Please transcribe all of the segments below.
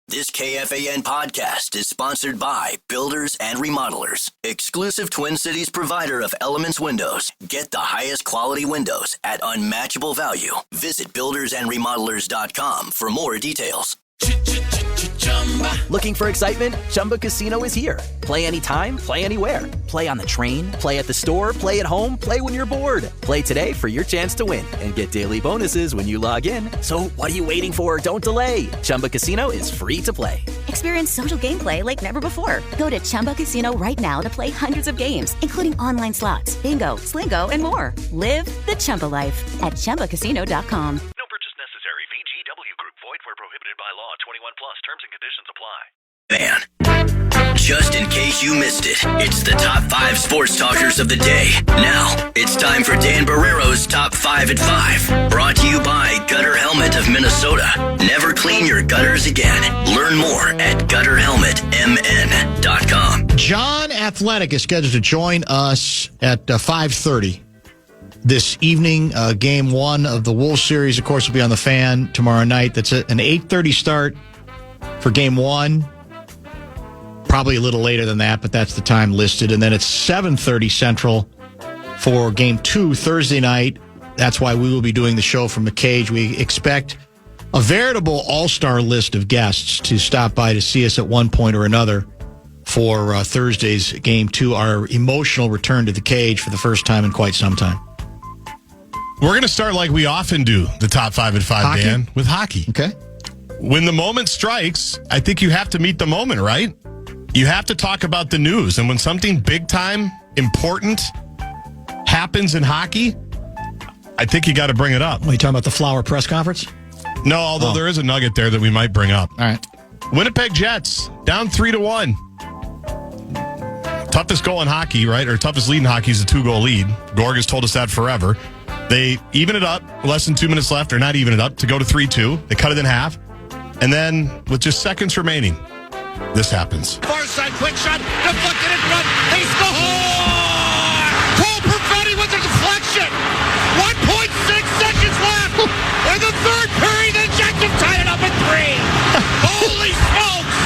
This KFAN podcast is sponsored by Builders and Remodelers, exclusive Twin Cities provider of Elements Windows. Get the highest quality windows at unmatchable value. Visit buildersandremodelers.com for more details. Looking for excitement? Chumba Casino is here. Play anytime, play anywhere. Play on the train, play at the store, play at home, play when you're bored. Play today for your chance to win and get daily bonuses when you log in. So what are you waiting for? Don't delay. Chumba Casino is free to play. Experience social gameplay like never before. Go to Chumba Casino right now to play hundreds of games, including online slots, bingo, Slingo, and more. Live the Chumba life at ChumbaCasino.com. No purchase necessary. VGW Group. Void where prohibited by law. 21 plus. Terms and conditions apply. Man, just in case you missed it, it's the top 5 sports talkers of the day. Now, it's time for Dan Barrero's Top 5 at 5. Brought to you by Gutter Helmet of Minnesota. Never clean your gutters again. Learn more at gutterhelmetmn.com. Jonny Athletic is scheduled to join us at 5:30 this evening. Game 1 of the Wolves series, of course, will be on the Fan tomorrow night. That's an 8:30 start for Game 1. Probably a little later than that, but that's the time listed. And then it's 7:30 Central for Game 2 Thursday night. That's why we will be doing the show from the cage. We expect a veritable all-star list of guests to stop by to see us at one point or another for Thursday's Game 2, our emotional return to the cage for the first time in quite some time. We're going to start like we often do, the top 5 at 5, Hockey? Dan, with hockey. Okay. When the moment strikes, I think you have to meet the moment, right? You have to talk about the news. And when something big time, important happens in hockey, I think you got to bring it up. Are you talking about the Flower press conference? No, although there is a nugget there that we might bring up. All right. Winnipeg Jets, down 3-1. Toughest goal in hockey, right? Or toughest lead in hockey is a 2-goal lead. Gorg has told us that forever. They even it up, less than 2 minutes left, or not even it up, to go to 3-2. They cut it in half. And then, with just seconds remaining, this happens. Far side, quick shot, deflected in front. They score! Cole Perfetti with a deflection. 1.6 seconds left. In the third period, the Jets have tied it up at 3. Holy smokes!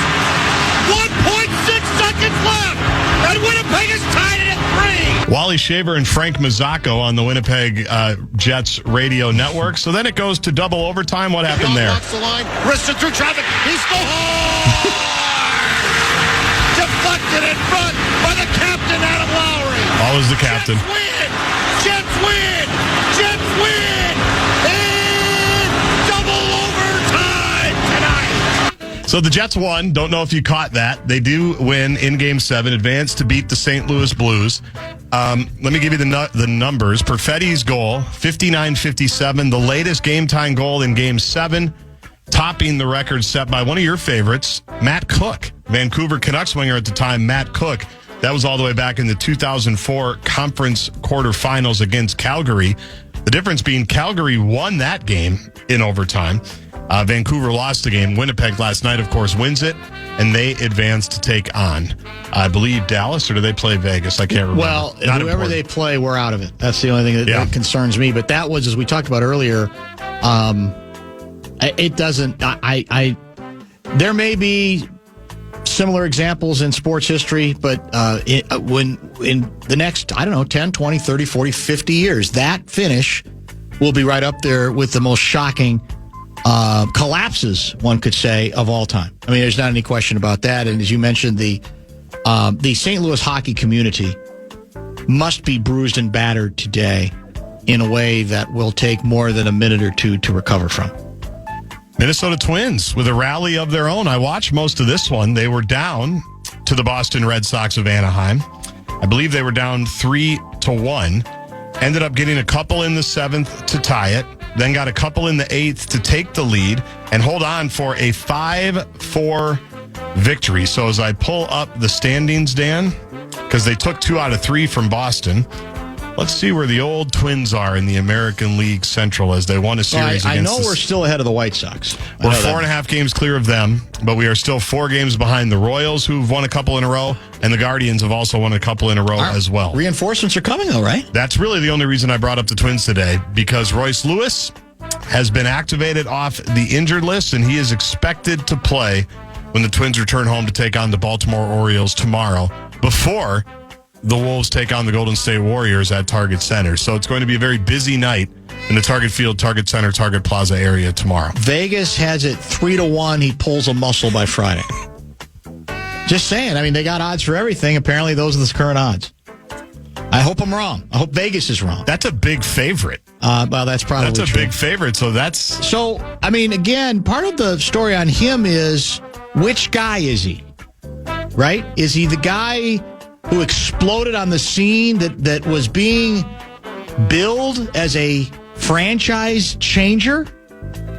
1.6 seconds left. And Winnipeg has tied it at 3. Wally Shaver and Frank Mazzacco on the Winnipeg Jets radio network. So then it goes to double overtime. What happened there? Walks the line, wristed through traffic. He scores! Deflected in front by the captain, Adam Lowry. Always the captain. Jets win! Jets win! Jets win! In double overtime tonight! So the Jets won. Don't know if you caught that. They do win in Game 7, advance to beat the St. Louis Blues. Let me give you the numbers. Perfetti's goal, 59-57, the latest game-time goal in Game 7, topping the record set by one of your favorites, Matt Cook. Vancouver Canucks winger at the time, Matt Cook. That was all the way back in the 2004 conference quarterfinals against Calgary. The difference being Calgary won that game in overtime. Vancouver lost the game. Winnipeg last night, of course, wins it, and they advance to take on, I believe, Dallas, or do they play Vegas? I can't remember. Well, whoever they play, we're out of it. That's the only thing that concerns me. But that was, as we talked about earlier, it doesn't, there may be similar examples in sports history, but when in the next, 10, 20, 30, 40, 50 years, that finish will be right up there with the most shocking collapses, one could say, of all time. I mean, there's not any question about that. And as you mentioned, the St. Louis hockey community must be bruised and battered today in a way that will take more than a minute or two to recover from. Minnesota Twins with a rally of their own. I watched most of this one. They were down to the Boston Red Sox of Anaheim. I believe they were down 3-1. Ended up getting a couple in the 7th to tie it. Then got a couple in the 8th to take the lead and hold on for a 5-4 victory. So as I pull up the standings, Dan, because they took 2 out of 3 from Boston, let's see where the old Twins are in the American League Central as they won a series against I know we're still ahead of the White Sox. We're 4.5 games clear of them, but we are still 4 games behind the Royals, who've won a couple in a row, and the Guardians have also won a couple in a row as well. Reinforcements are coming, though, right? That's really the only reason I brought up the Twins today, because Royce Lewis has been activated off the injured list, and he is expected to play when the Twins return home to take on the Baltimore Orioles tomorrow, before the Wolves take on the Golden State Warriors at Target Center. So it's going to be a very busy night in the Target Field, Target Center, Target Plaza area tomorrow. Vegas has it 3-1. He pulls a muscle by Friday. Just saying. I mean, they got odds for everything. Apparently, those are the current odds. I hope I'm wrong. I hope Vegas is wrong. That's a big favorite. Well, that's probably That's a true. big favorite, so that's... So, I mean, again, part of the story on him is, which guy is he? Right? Is he the guy who exploded on the scene that was being billed as a franchise changer?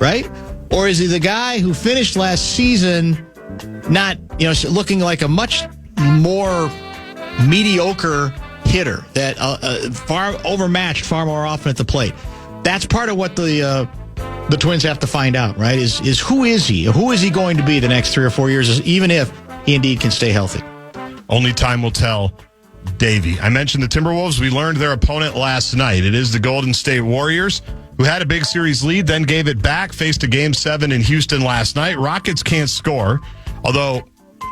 Right? Or is he the guy who finished last season not, looking like a much more mediocre hitter that far overmatched far more often at the plate? That's part of what the Twins have to find out, right? Is who is he? Who is he going to be the next 3 or 4 years, even if he indeed can stay healthy? Only time will tell, Davey. I mentioned the Timberwolves. We learned their opponent last night. It is the Golden State Warriors, who had a big series lead, then gave it back, faced a Game 7 in Houston last night. Rockets can't score, although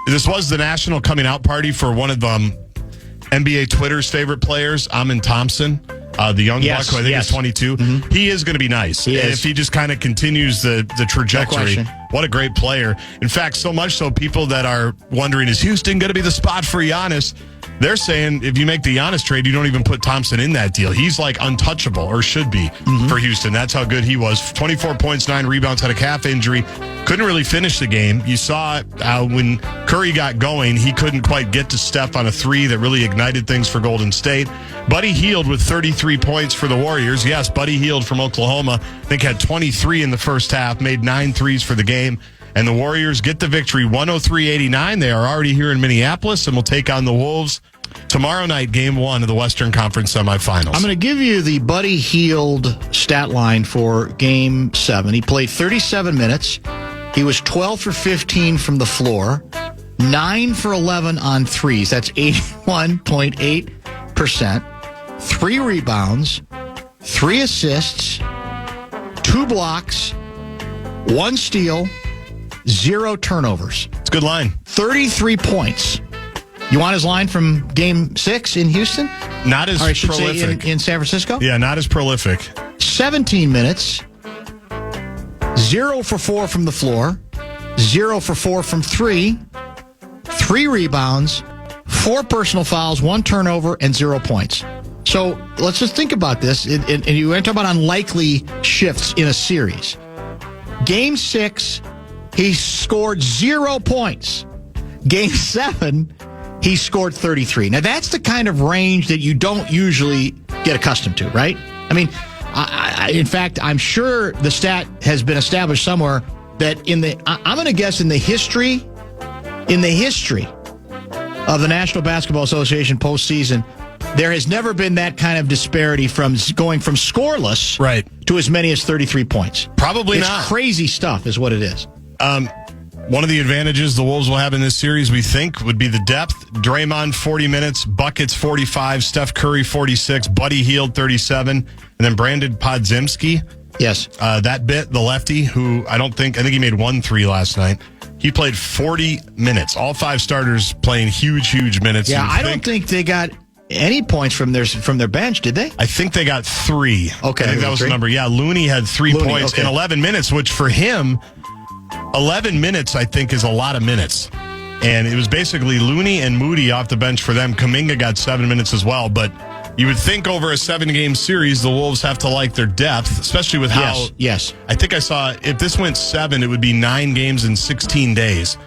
this was the national coming out party for one of NBA Twitter's favorite players, Amin Thompson, the young buck, who I think is 22. Mm-hmm. He is going to be nice. If he just kind of continues the trajectory. No, what a great player. In fact, so much so people that are wondering, is Houston going to be the spot for Giannis? They're saying if you make the Giannis trade, you don't even put Thompson in that deal. He's like untouchable, or should be, for Houston. That's how good he was. 24 points, 9 rebounds, had a calf injury. Couldn't really finish the game. You saw when Curry got going, he couldn't quite get to Steph on a 3 that really ignited things for Golden State. Buddy Hield with 33 points for the Warriors. Yes, Buddy Hield from Oklahoma, I think had 23 in the first half, made 9 threes for the game. And the Warriors get the victory 103-89. They are already here in Minneapolis and will take on the Wolves tomorrow night, Game 1 of the Western Conference semifinals. I'm going to give you the Buddy Hield stat line for Game 7. He played 37 minutes. He was 12 for 15 from the floor, 9 for 11 on threes. That's 81.8%. 3 rebounds, 3 assists, 2 blocks, 1 steal, 0 turnovers. It's a good line. 33 points. You want his line from Game 6 in Houston? Not as or I should prolific. Say in San Francisco? Yeah, not as prolific. 17 minutes, 0 for 4 from the floor, 0 for 4 from 3, 3 rebounds, 4 personal fouls, 1 turnover, and 0 points. So let's just think about this. And you talk about unlikely shifts in a series. Game 6, he scored 0 points. Game 7, he scored 33. Now, that's the kind of range that you don't usually get accustomed to, right? I mean, in fact, I'm sure the stat has been established somewhere that I'm going to guess in the history of the National Basketball Association postseason, there has never been that kind of disparity from going from scoreless to as many as 33 points. Probably it's not. Crazy stuff is what it is. One of the advantages the Wolves will have in this series, we think, would be the depth. Draymond, 40 minutes. Buckets, 45. Steph Curry, 46. Buddy Hield, 37. And then Brandon Podziemski. Yes. The lefty, who I think he made 1 3 last night. He played 40 minutes. All 5 starters playing huge minutes. Yeah, I don't think they got any points from their bench, did they? I think they got 3. Okay. I think that was the number. Yeah, Looney had 3 points in 11 minutes, which for him, 11 minutes, I think, is a lot of minutes. And it was basically Looney and Moody off the bench for them. Kuminga got 7 minutes as well. But you would think over a 7-game series, the Wolves have to like their depth, especially with how... Yes. I think I saw, if this went 7, it would be 9 games in 16 days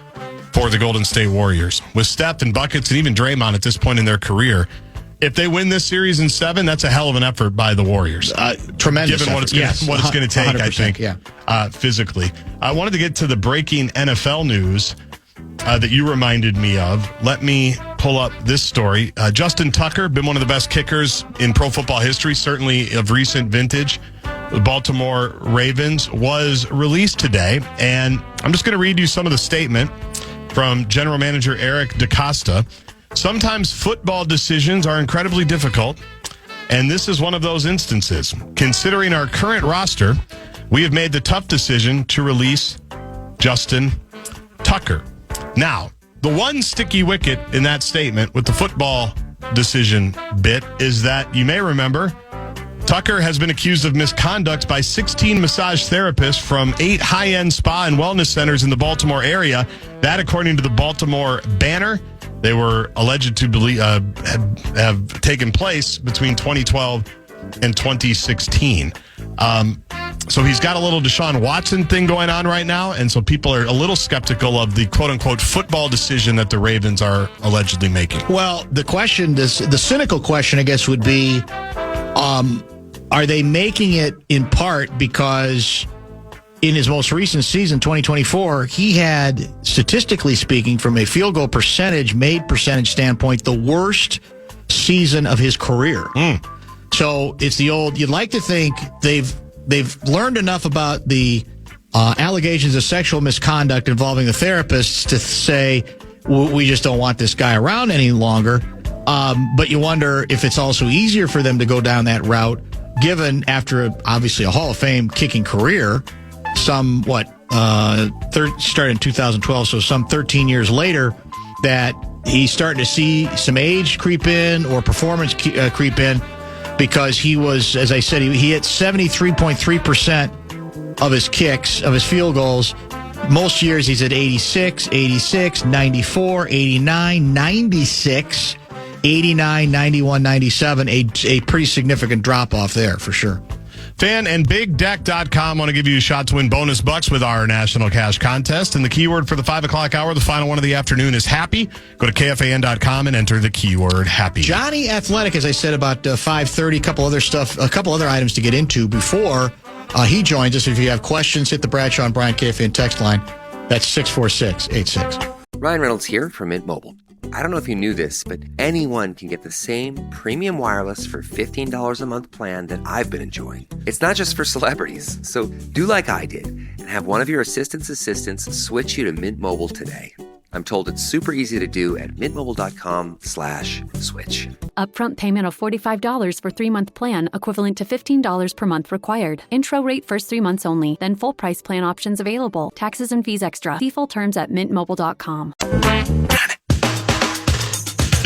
for the Golden State Warriors. With Steph and buckets and even Draymond at this point in their career, if they win this series in 7, that's a hell of an effort by the Warriors. Tremendous given effort. what it's going to take, I think, yeah. physically. I wanted to get to the breaking NFL news that you reminded me of. Let me pull up this story. Justin Tucker, been one of the best kickers in pro football history, certainly of recent vintage. The Baltimore Ravens was released today, and I'm just going to read you some of the statement from General Manager Eric DaCosta. Sometimes football decisions are incredibly difficult, and this is one of those instances. Considering our current roster, we have made the tough decision to release Justin Tucker. Now, the one sticky wicket in that statement with the football decision bit is that you may remember Tucker has been accused of misconduct by 16 massage therapists from 8 high-end spa and wellness centers in the Baltimore area. That, according to the Baltimore Banner, they were alleged to have taken place between 2012 and 2016. So he's got a little Deshaun Watson thing going on right now, and so people are a little skeptical of the quote-unquote football decision that the Ravens are allegedly making. Well, the cynical question, I guess, would be, are they making it in part because in his most recent season, 2024, he had, statistically speaking, from a field goal made percentage standpoint, the worst season of his career. So it's the old, you'd like to think they've learned enough about the allegations of sexual misconduct involving the therapists to say, we just don't want this guy around any longer. But you wonder if it's also easier for them to go down that route, given after obviously a Hall of Fame kicking career, started in 2012, so some 13 years later, that he's starting to see some age creep in or performance creep in, because he was, as I said, he hit 73.3% of his kicks, of his field goals. Most years he's at 86, 86, 94, 89, 96, 89, 91, 97, a pretty significant drop-off there for sure. Fan and BigDeck.com want to give you a shot to win bonus bucks with our national cash contest. And the keyword for the 5 o'clock hour, the final one of the afternoon, is happy. Go to KFAN.com and enter the keyword happy. Jonny Athletic, as I said, about 5:30, a couple other items to get into before he joins us. If you have questions, hit the Bradshaw and Bryant KFAN text line. That's 64686. Ryan Reynolds here from Mint Mobile. I don't know if you knew this, but anyone can get the same premium wireless for $15 a month plan that I've been enjoying. It's not just for celebrities. So do like I did and have one of your assistants switch you to Mint Mobile today. I'm told it's super easy to do at mintmobile.com/switch. Upfront payment of $45 for 3-month plan, equivalent to $15 per month required. Intro rate first 3 months only, then full price plan options available. Taxes and fees extra. See full terms at mintmobile.com.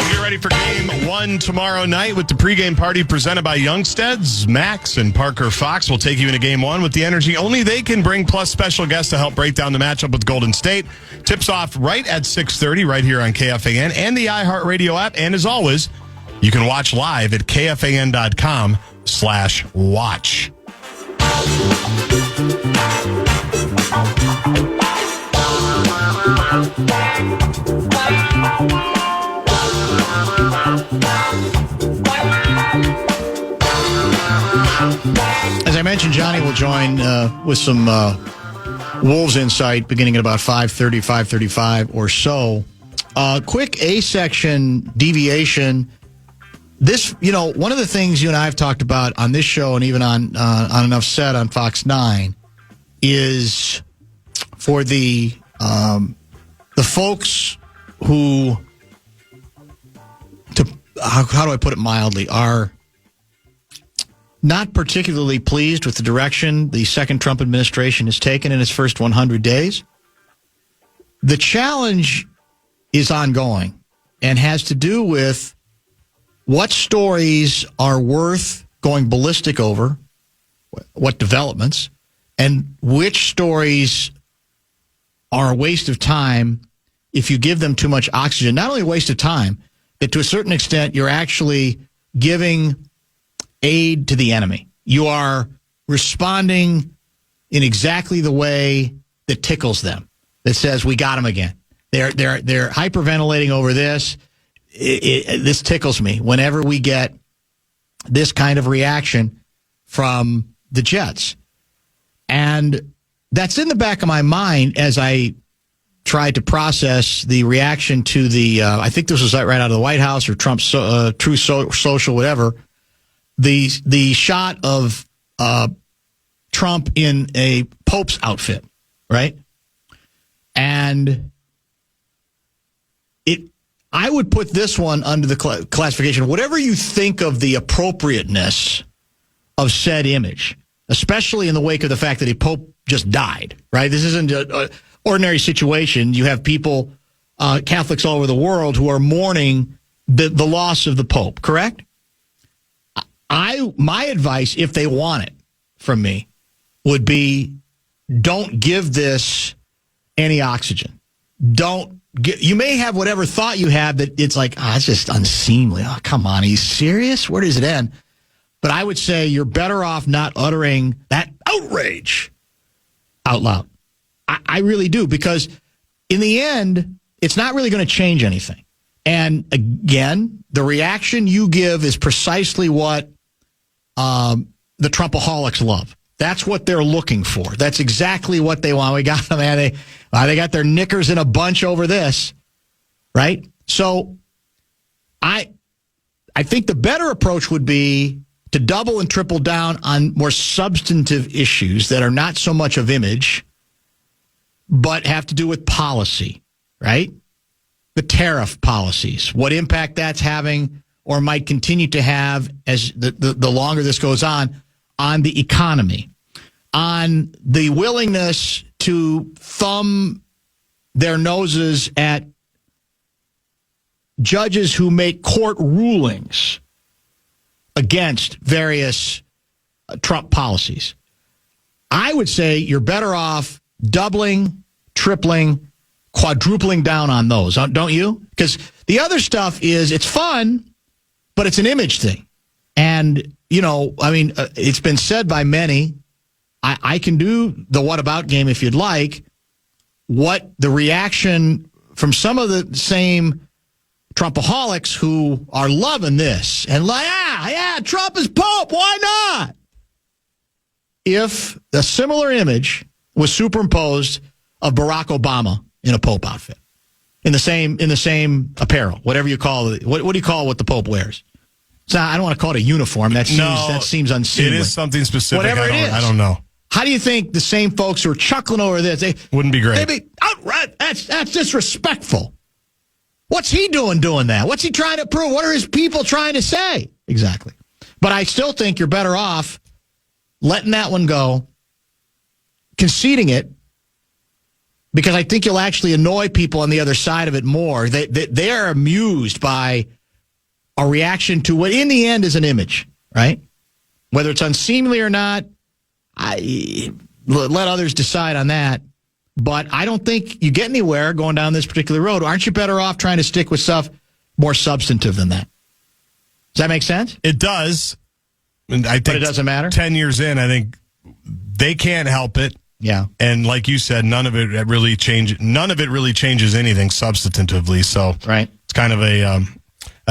Get ready for game 1 tomorrow night with the pregame party presented by Youngsteads. Max and Parker Fox will take you into game 1 with the energy only they can bring, plus special guests to help break down the matchup with Golden State. Tips off right at 6:30 right here on KFAN and the iHeartRadio app. And as always, you can watch live at KFAN.com/watch. As I mentioned, Johnny will join with some Wolves insight beginning at about 5:30, 5:35 or so. Quick A-section deviation. This, one of the things you and I have talked about on this show and even on Enough Said on Fox 9 is for the folks who, how do I put it mildly, are not particularly pleased with the direction the second Trump administration has taken in its first 100 days. The challenge is ongoing and has to do with what stories are worth going ballistic over, what developments, and which stories are a waste of time if you give them too much oxygen. Not only a waste of time, but to a certain extent, you're actually giving aid to the enemy. You are responding in exactly the way that tickles them, that says, we got them again. They're hyperventilating over this. This tickles me whenever we get this kind of reaction from the Jets. And that's in the back of my mind as I tried to process the reaction to the, I think this was right out of the White House or Trump's Truth Social, whatever, the shot of Trump in a Pope's outfit, right? And I would put this one under the classification, whatever you think of the appropriateness of said image, especially in the wake of the fact that a Pope just died, right? This isn't an ordinary situation. You have people Catholics all over the world who are mourning the loss of the Pope, correct? My advice, if they want it from me, would be don't give this any oxygen. You may have whatever thought you have that it's like, it's just unseemly. Oh, come on, are you serious? Where does it end? But I would say you're better off not uttering that outrage out loud. I really do, because in the end, it's not really going to change anything. And again, the reaction you give is precisely what the Trumpaholics love. That's what they're looking for. That's exactly what they want. We got them, man. They got their knickers in a bunch over this, right? So I think the better approach would be to double and triple down on more substantive issues that are not so much of image, but have to do with policy, right? The tariff policies, what impact that's having or might continue to have as the longer this goes on the economy, on the willingness to thumb their noses at judges who make court rulings against various Trump policies. I would say you're better off doubling, tripling, quadrupling down on those, don't you? Because the other stuff it's fun, but it's an image thing. And, it's been said by many, I can do the what about game if you'd like. What the reaction from some of the same Trumpaholics who are loving this and like, Trump is Pope, why not? If a similar image was superimposed of Barack Obama in a Pope outfit, in the same apparel, whatever you call it, what do you call what the Pope wears? So I don't want to call it a uniform. That seems unseemly. It is something specific. Whatever it is. I don't know. How do you think the same folks who are chuckling over this, wouldn't be great? They'd be outright. That's disrespectful. What's he doing that? What's he trying to prove? What are his people trying to say? Exactly. But I still think you're better off letting that one go, conceding it, because I think you'll actually annoy people on the other side of it more. They are amused by a reaction to what in the end is an image, right? Whether it's unseemly or not, let others decide on that. But I don't think you get anywhere going down this particular road. Aren't you better off trying to stick with stuff more substantive than that? Does that make sense? It does. And I think but it doesn't matter? 10 years in, I think they can't help it. Yeah. And like you said, none of it really changes anything substantively. So right. It's kind of a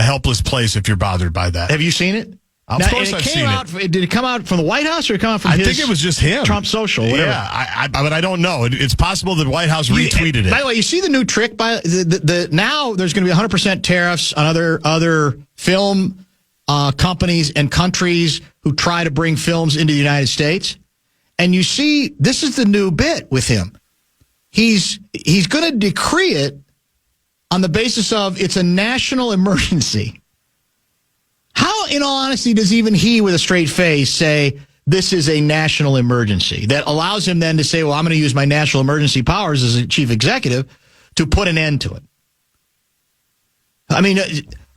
helpless place if you're bothered by that. Have you seen it? Of course I've seen it. Did it come out from the White House or did it come out from I think it was just him. Trump Social, whatever. Yeah, but I don't know. It's possible the White House retweeted it. By the way, you see the new trick? Now there's going to be 100% tariffs on other film companies and countries who try to bring films into the United States. And you see, this is the new bit with him. He's going to decree it on the basis of it's a national emergency. How, in all honesty, does even he with a straight face say this is a national emergency that allows him then to say, well, I'm going to use my national emergency powers as a chief executive to put an end to it? I mean,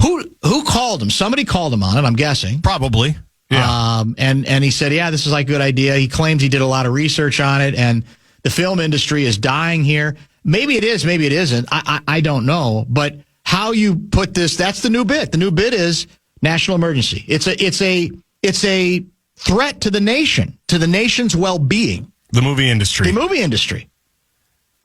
who called him? Somebody called him on it, I'm guessing. Probably. Yeah. And he said, this is like a good idea. He claims he did a lot of research on it, and the film industry is dying here. Maybe it is, maybe it isn't. I don't know. But how you put this, that's the new bit. The new bit is national emergency. It's a threat to the nation, to the nation's well-being. The movie industry.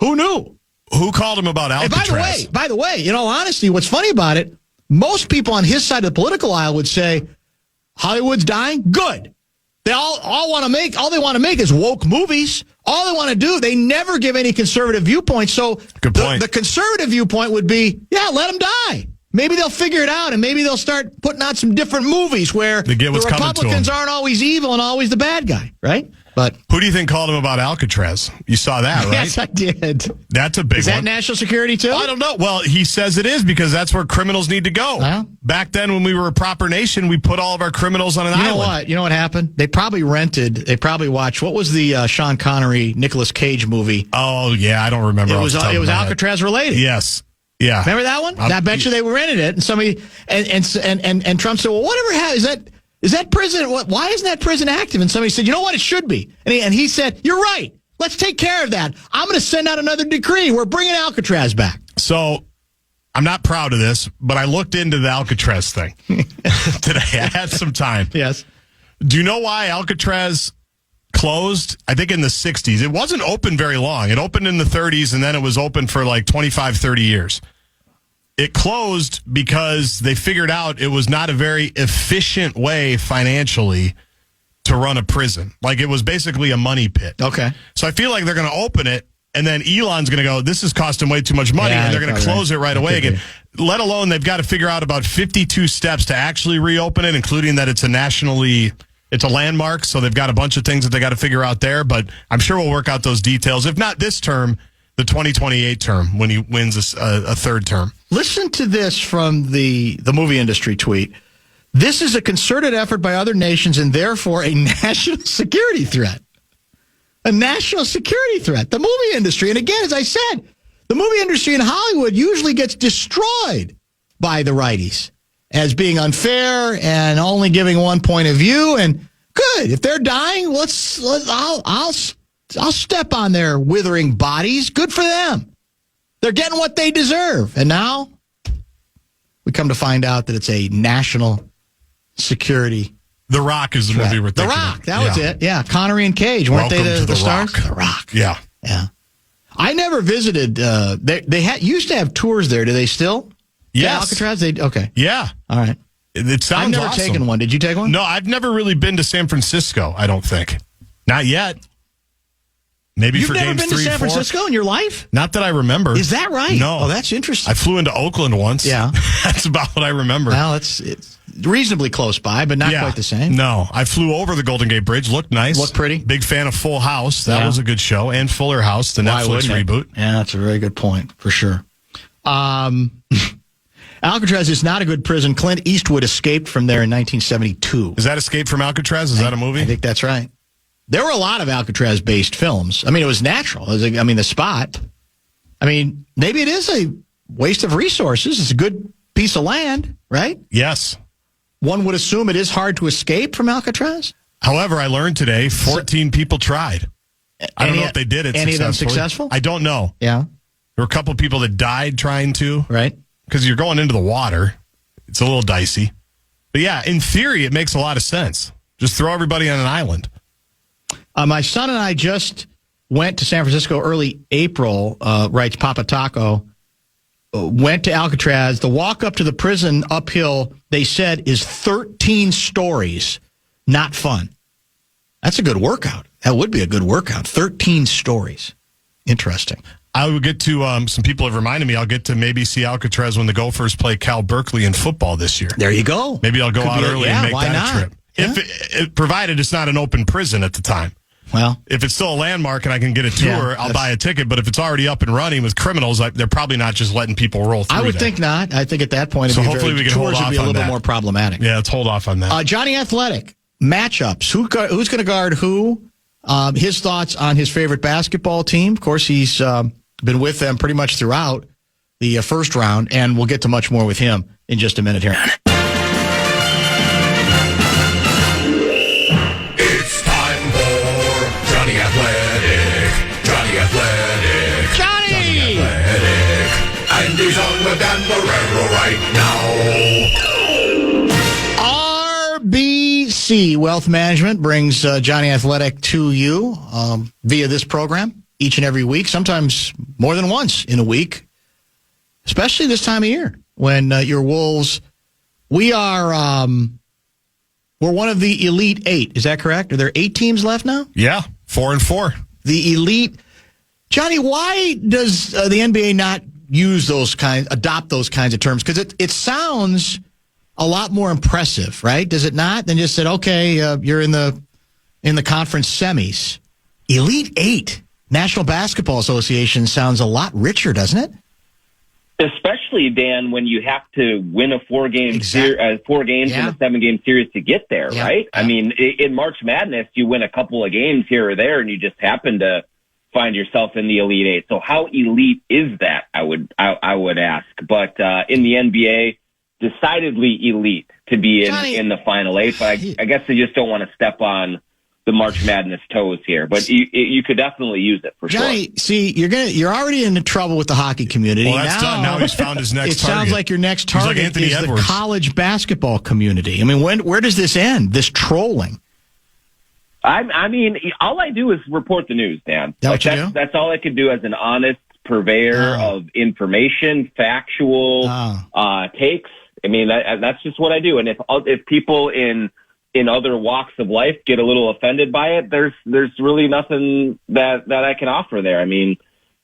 Who knew? Who called him about Alcatraz? And by the way, in all honesty, what's funny about it, most people on his side of the political aisle would say, Hollywood's dying? Good. They all they want to make is woke movies. All they want to do, they never give any conservative viewpoint. So good point. The conservative viewpoint would be, let them die. Maybe they'll figure it out, and maybe they'll start putting out some different movies where the Republicans aren't always evil and always the bad guy, right? But who do you think called him about Alcatraz? You saw that, right? Yes, I did. That's a big one. Is that national security, too? I don't know. Well, he says it is because that's where criminals need to go. Well, back then when we were a proper nation, we put all of our criminals on an island. You know what happened? They probably watched, what was the Sean Connery, Nicolas Cage movie? Oh, yeah, I don't remember. It was Alcatraz related. Yes. Yeah. Remember that one? I bet you they rented it, and somebody and Trump said, "Well, whatever happened, is that prison? Why isn't that prison active?" And somebody said, "You know what? It should be." And he said, "You're right. Let's take care of that. I'm going to send out another decree. We're bringing Alcatraz back." So I'm not proud of this, but I looked into the Alcatraz thing today. I had some time. Yes. Do you know why Alcatraz closed? I think in the 60s. It wasn't open very long. It opened in the 30s, and then it was open for like 25, 30 years. It closed because they figured out it was not a very efficient way financially to run a prison. Like, it was basically a money pit. Okay. So I feel like they're going to open it, and then Elon's going to go, this is costing way too much money, and they're going to close it right away again. Let alone they've got to figure out about 52 steps to actually reopen it, including that it's a landmark, so they've got a bunch of things that they got to figure out there, but I'm sure we'll work out those details. If not this term, the 2028 term, when he wins a third term. Listen to this from the movie industry tweet. This is a concerted effort by other nations and therefore a national security threat. A national security threat. The movie industry, and again, as I said, the movie industry in Hollywood usually gets destroyed by the righties as being unfair and only giving one point of view. And good, if they're dying, I'll step on their withering bodies. Good for them. They're getting what they deserve. And now we come to find out that it's a national security. The Rock is the movie we're thinking The Rock, of. that was it. Yeah, Connery and Cage, weren't Welcome they to the stars? Rock. The Rock. Yeah. I never visited. They used to have tours there. Do they still? Yes. Alcatraz. Okay. Yeah. All right. It sounds I've never awesome. taken one. Did you take one? No, I've never really been to San Francisco. I don't think. Not yet. Maybe You've for never games been 3 to San and 4. Francisco in your life? Not that I remember. Is that right? No. Oh, that's interesting. I flew into Oakland once. Yeah. That's about what I remember. Well, it's reasonably close by, but not quite the same. No, I flew over the Golden Gate Bridge. Looked nice. Looked pretty. Big fan of Full House. That was a good show. And Fuller House, the Netflix reboot. Yeah, that's a very good point, for sure. Alcatraz is not a good prison. Clint Eastwood escaped from there in 1972. Is that Escape from Alcatraz? Is that a movie? I think that's right. There were a lot of Alcatraz-based films. I mean, it was natural. The spot. I mean, maybe it is a waste of resources. It's a good piece of land, right? Yes. One would assume it is hard to escape from Alcatraz. However, I learned today 14 people tried. I don't know if they did it Any of them successfully. successful? I don't know. Yeah. There were a couple of people that died trying to. Right. Because you're going into the water. It's a little dicey. But yeah, in theory, it makes a lot of sense. Just throw everybody on an island. My son and I just went to San Francisco early April, writes Papa Taco. Went to Alcatraz. The walk up to the prison uphill, they said, is 13 stories. Not fun. That's a good workout. That would be a good workout. 13 stories. Interesting. I will get to, some people have reminded me, I'll get to maybe see Alcatraz when the Gophers play Cal Berkeley in football this year. There you go. Maybe I'll go out early and make why that not? a trip. Yeah. If provided it's not an open prison at the time. Well, if it's still a landmark and I can get a tour, I'll buy a ticket. But if it's already up and running with criminals, they're probably not just letting people roll through. I would think not. I think at that point, so hopefully we can hold off tours would be a on little that. bit more problematic. Yeah, let's hold off on that. Jonny Athletic matchups. Who's going to guard who? His thoughts on his favorite basketball team. Of course, he's been with them pretty much throughout the first round, and we'll get to much more with him in just a minute here. It's time for Jonny Athletic. Jonny Athletic. Johnny! Athletic. And he's on with Dan Barrero right now. RBC Wealth Management brings Jonny Athletic to you via this program each and every week, sometimes more than once in a week, especially this time of year when your Wolves, we're one of the Elite Eight. Is that correct? Are there 8 teams left now? Yeah, 4 and 4. The Elite. Johnny, why does the NBA not adopt those kinds of terms? Because it sounds a lot more impressive, right? Does it not? Than just said, okay, you're in the conference semis. Elite Eight. National Basketball Association sounds a lot richer, doesn't it? Especially, Dan, when you have to win a 4 games in a 7-game series to get there, right? Yeah. I mean, in March Madness, you win a couple of games here or there, and you just happen to find yourself in the Elite Eight. So how elite is that? I would ask. But in the NBA, decidedly elite to be in the Final Eight. But I guess they just don't want to step on the March Madness toes here. But you could definitely use it for Johnny, sure. see, you're already into trouble with the hockey community. Well, that's done. Now he's found his next target. It sounds like your next target like Anthony is Edwards. The college basketball community. I mean, where does this end, this trolling? I mean, all I do is report the news, Dan. That's all I can do as an honest purveyor of information, factual takes. I mean, that's just what I do. And if people in other walks of life get a little offended by it, there's really nothing that I can offer there. I mean,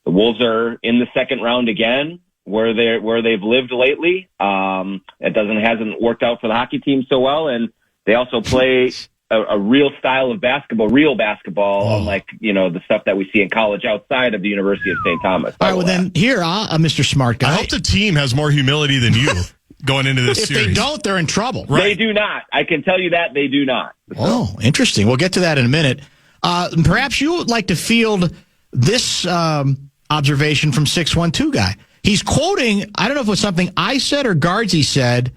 the Wolves are in the second round again, where they've lived lately. It hasn't worked out for the hockey team so well, and they also play a real style of basketball, unlike, the stuff that we see in college outside of the University of St. Thomas. All right, well then, here, Mr. Smart Guy. I hope the team has more humility than you going into this series. If they don't, they're in trouble. Right. They do not. I can tell you that they do not. Oh, interesting. We'll get to that in a minute. Perhaps you would like to field this observation from 612 Guy. He's quoting, I don't know if it was something I said or Gaardsy said,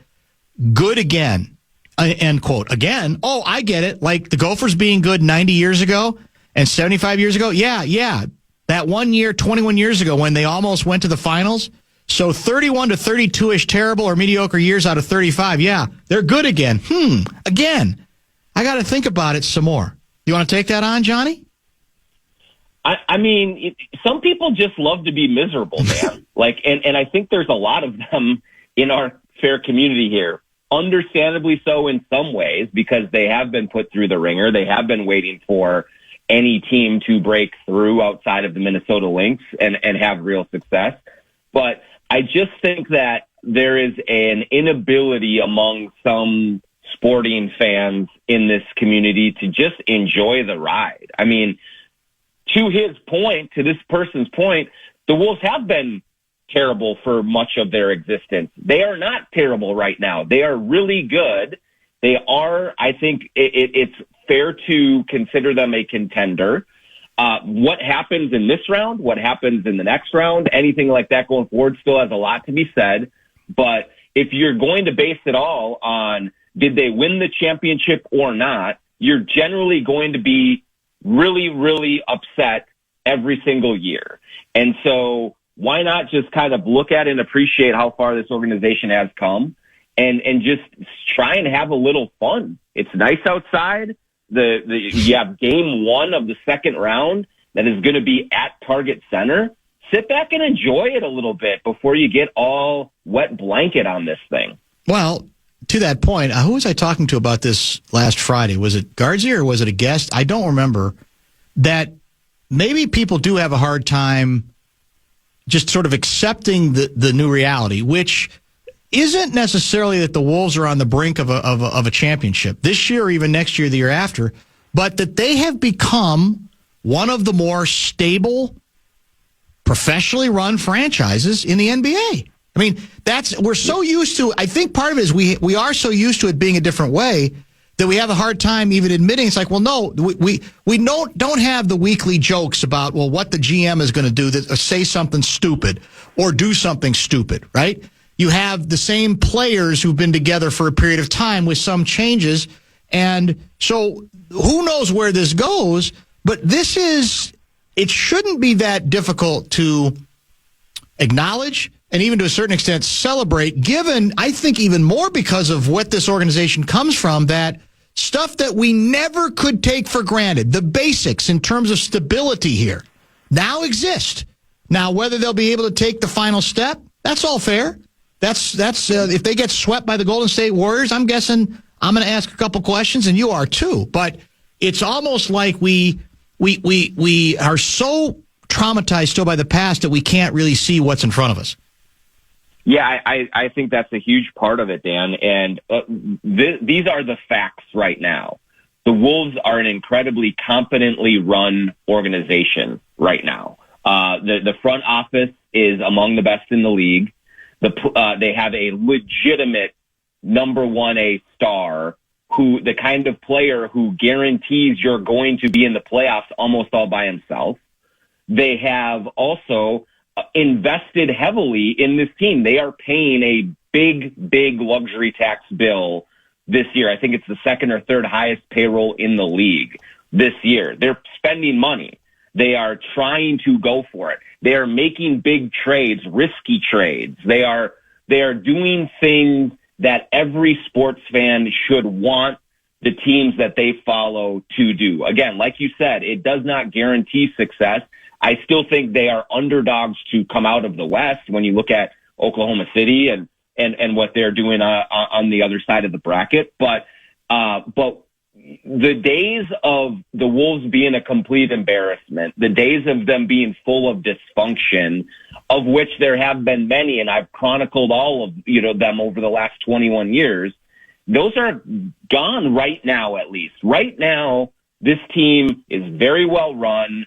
good again. End quote. Again, I get it. Like the Gophers being good 90 years ago and 75 years ago. Yeah. That 1 year, 21 years ago when they almost went to the finals. So 31 to 32-ish terrible or mediocre years out of 35. Yeah, they're good again. Again. I got to think about it some more. You want to take that on, Johnny? I mean, some people just love to be miserable, man. And I think there's a lot of them in our fair community here. Understandably so in some ways, because they have been put through the ringer. They have been waiting for any team to break through outside of the Minnesota Lynx and have real success. But I just think that there is an inability among some sporting fans in this community to just enjoy the ride. I mean, to this person's point, the Wolves have been terrible for much of their existence. They are not terrible right now. They are really good. They are, I think it's fair to consider them a contender. What happens in this round, what happens in the next round, anything like that going forward still has a lot to be said. But if you're going to base it all on did they win the championship or not, you're generally going to be really, really upset every single year. And so why not just kind of look at and appreciate how far this organization has come and just try and have a little fun. It's nice outside. You have game one of the second round that is going to be at Target Center. Sit back and enjoy it a little bit before you get all wet blanket on this thing. Well, to that point, who was I talking to about this last Friday? Was it Gaardsy or was it a guest? I don't remember. That maybe people do have a hard time just sort of accepting the new reality, which isn't necessarily that the Wolves are on the brink of a championship this year or even next year, the year after, but that they have become one of the more stable, professionally run franchises in the NBA. I mean, we're so used to, I think part of it is we are so used to it being a different way that we have a hard time even admitting. It's like, well, no, we don't have the weekly jokes about, well, what the GM is going to do, that say something stupid or do something stupid, right? You have the same players who've been together for a period of time with some changes. And so who knows where this goes, but it shouldn't be that difficult to acknowledge and even to a certain extent celebrate, given, I think even more because of what this organization comes from, that stuff that we never could take for granted, the basics in terms of stability here, now exist. Now, whether they'll be able to take the final step, that's all fair. That's if they get swept by the Golden State Warriors, I'm guessing I'm going to ask a couple questions, and you are too. But it's almost like we are so traumatized still by the past that we can't really see what's in front of us. Yeah, I think that's a huge part of it, Dan. And these are the facts right now. The Wolves are an incredibly competently run organization right now. The front office is among the best in the league. They have a legitimate number 1A star, the kind of player who guarantees you're going to be in the playoffs almost all by himself. they have also invested heavily in this team. They are paying a big luxury tax bill this year. I think it's the second or third highest payroll in the league this year. They're spending money. They are trying to go for it. They are making big trades, risky trades. They are doing things that every sports fan should want the teams that they follow to do. Again, like you said, it does not guarantee success. I still think they are underdogs to come out of the West when you look at Oklahoma City and what they're doing on the other side of the bracket. But the days of the Wolves being a complete embarrassment, the days of them being full of dysfunction, of which there have been many, and I've chronicled all of them over the last 21 years, those are gone right now, at least. Right now, this team is very well run.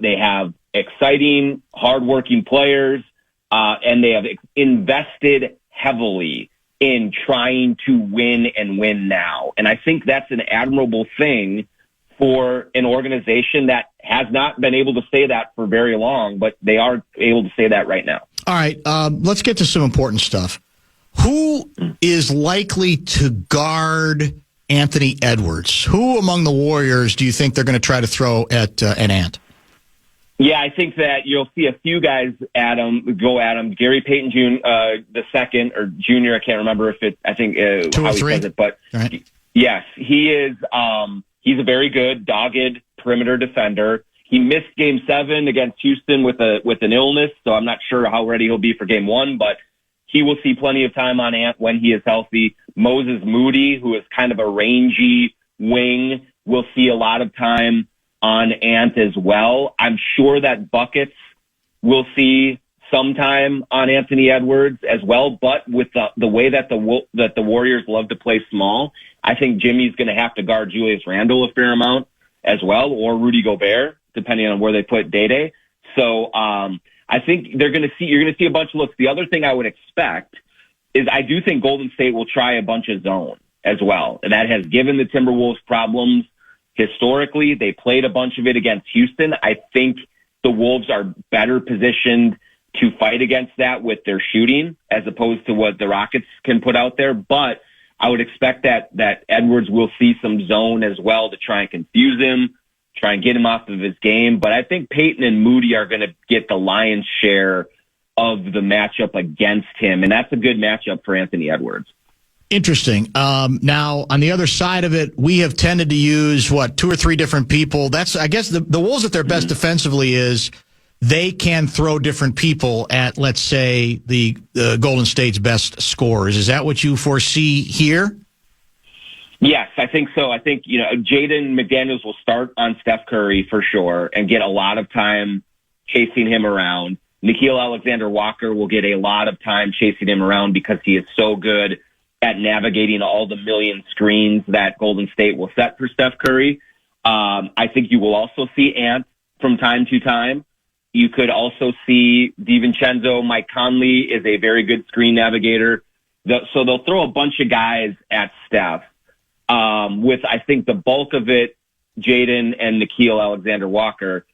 They have exciting, hardworking players, and they have invested heavily in trying to win and win now. And I think that's an admirable thing for an organization that has not been able to say that for very long, but they are able to say that right now. All right, let's get to some important stuff. Who is likely to guard Anthony Edwards? Who among the Warriors do you think they're going to try to throw at an Ant? Yeah, I think that you'll see a few guys go at him. Gary Payton the second or junior, I can't remember if it's, I think how he says it, but right. Yes, he is. He's a very good, dogged perimeter defender. He missed Game 7 against Houston with an illness, so I'm not sure how ready he'll be for Game 1, but he will see plenty of time on Ant when he is healthy. Moses Moody, who is kind of a rangy wing, will see a lot of time on Ant as well. I'm sure that Buckets will see some time on Anthony Edwards as well, but with the way that the Warriors love to play small, I think Jimmy's going to have to guard Julius Randle a fair amount as well, or Rudy Gobert, depending on where they put Day-Day. So I think you're going to see a bunch of looks. The other thing I would expect is I do think Golden State will try a bunch of zone as well. And that has given the Timberwolves problems historically. They played a bunch of it against Houston. I think the Wolves are better positioned to fight against that with their shooting as opposed to what the Rockets can put out there. But I would expect that Edwards will see some zone as well to try and confuse him, try and get him off of his game. But I think Peyton and Moody are going to get the lion's share of the matchup against him, and that's a good matchup for Anthony Edwards. Interesting. Now, on the other side of it, we have tended to use, 2 or 3 different people. That's, I guess, the Wolves at their best defensively is they can throw different people at, let's say, the Golden State's best scorers. Is that what you foresee here? Yes, I think so. I think, Jaden McDaniels will start on Steph Curry for sure and get a lot of time chasing him around. Nickeil Alexander-Walker will get a lot of time chasing him around because he is so good at navigating all the million screens that Golden State will set for Steph Curry. I think you will also see Ant from time to time. You could also see DiVincenzo. Mike Conley is a very good screen navigator. So they'll throw a bunch of guys at Steph. With, I think, the bulk of it, Jaden and Nickeil Alexander-Walker.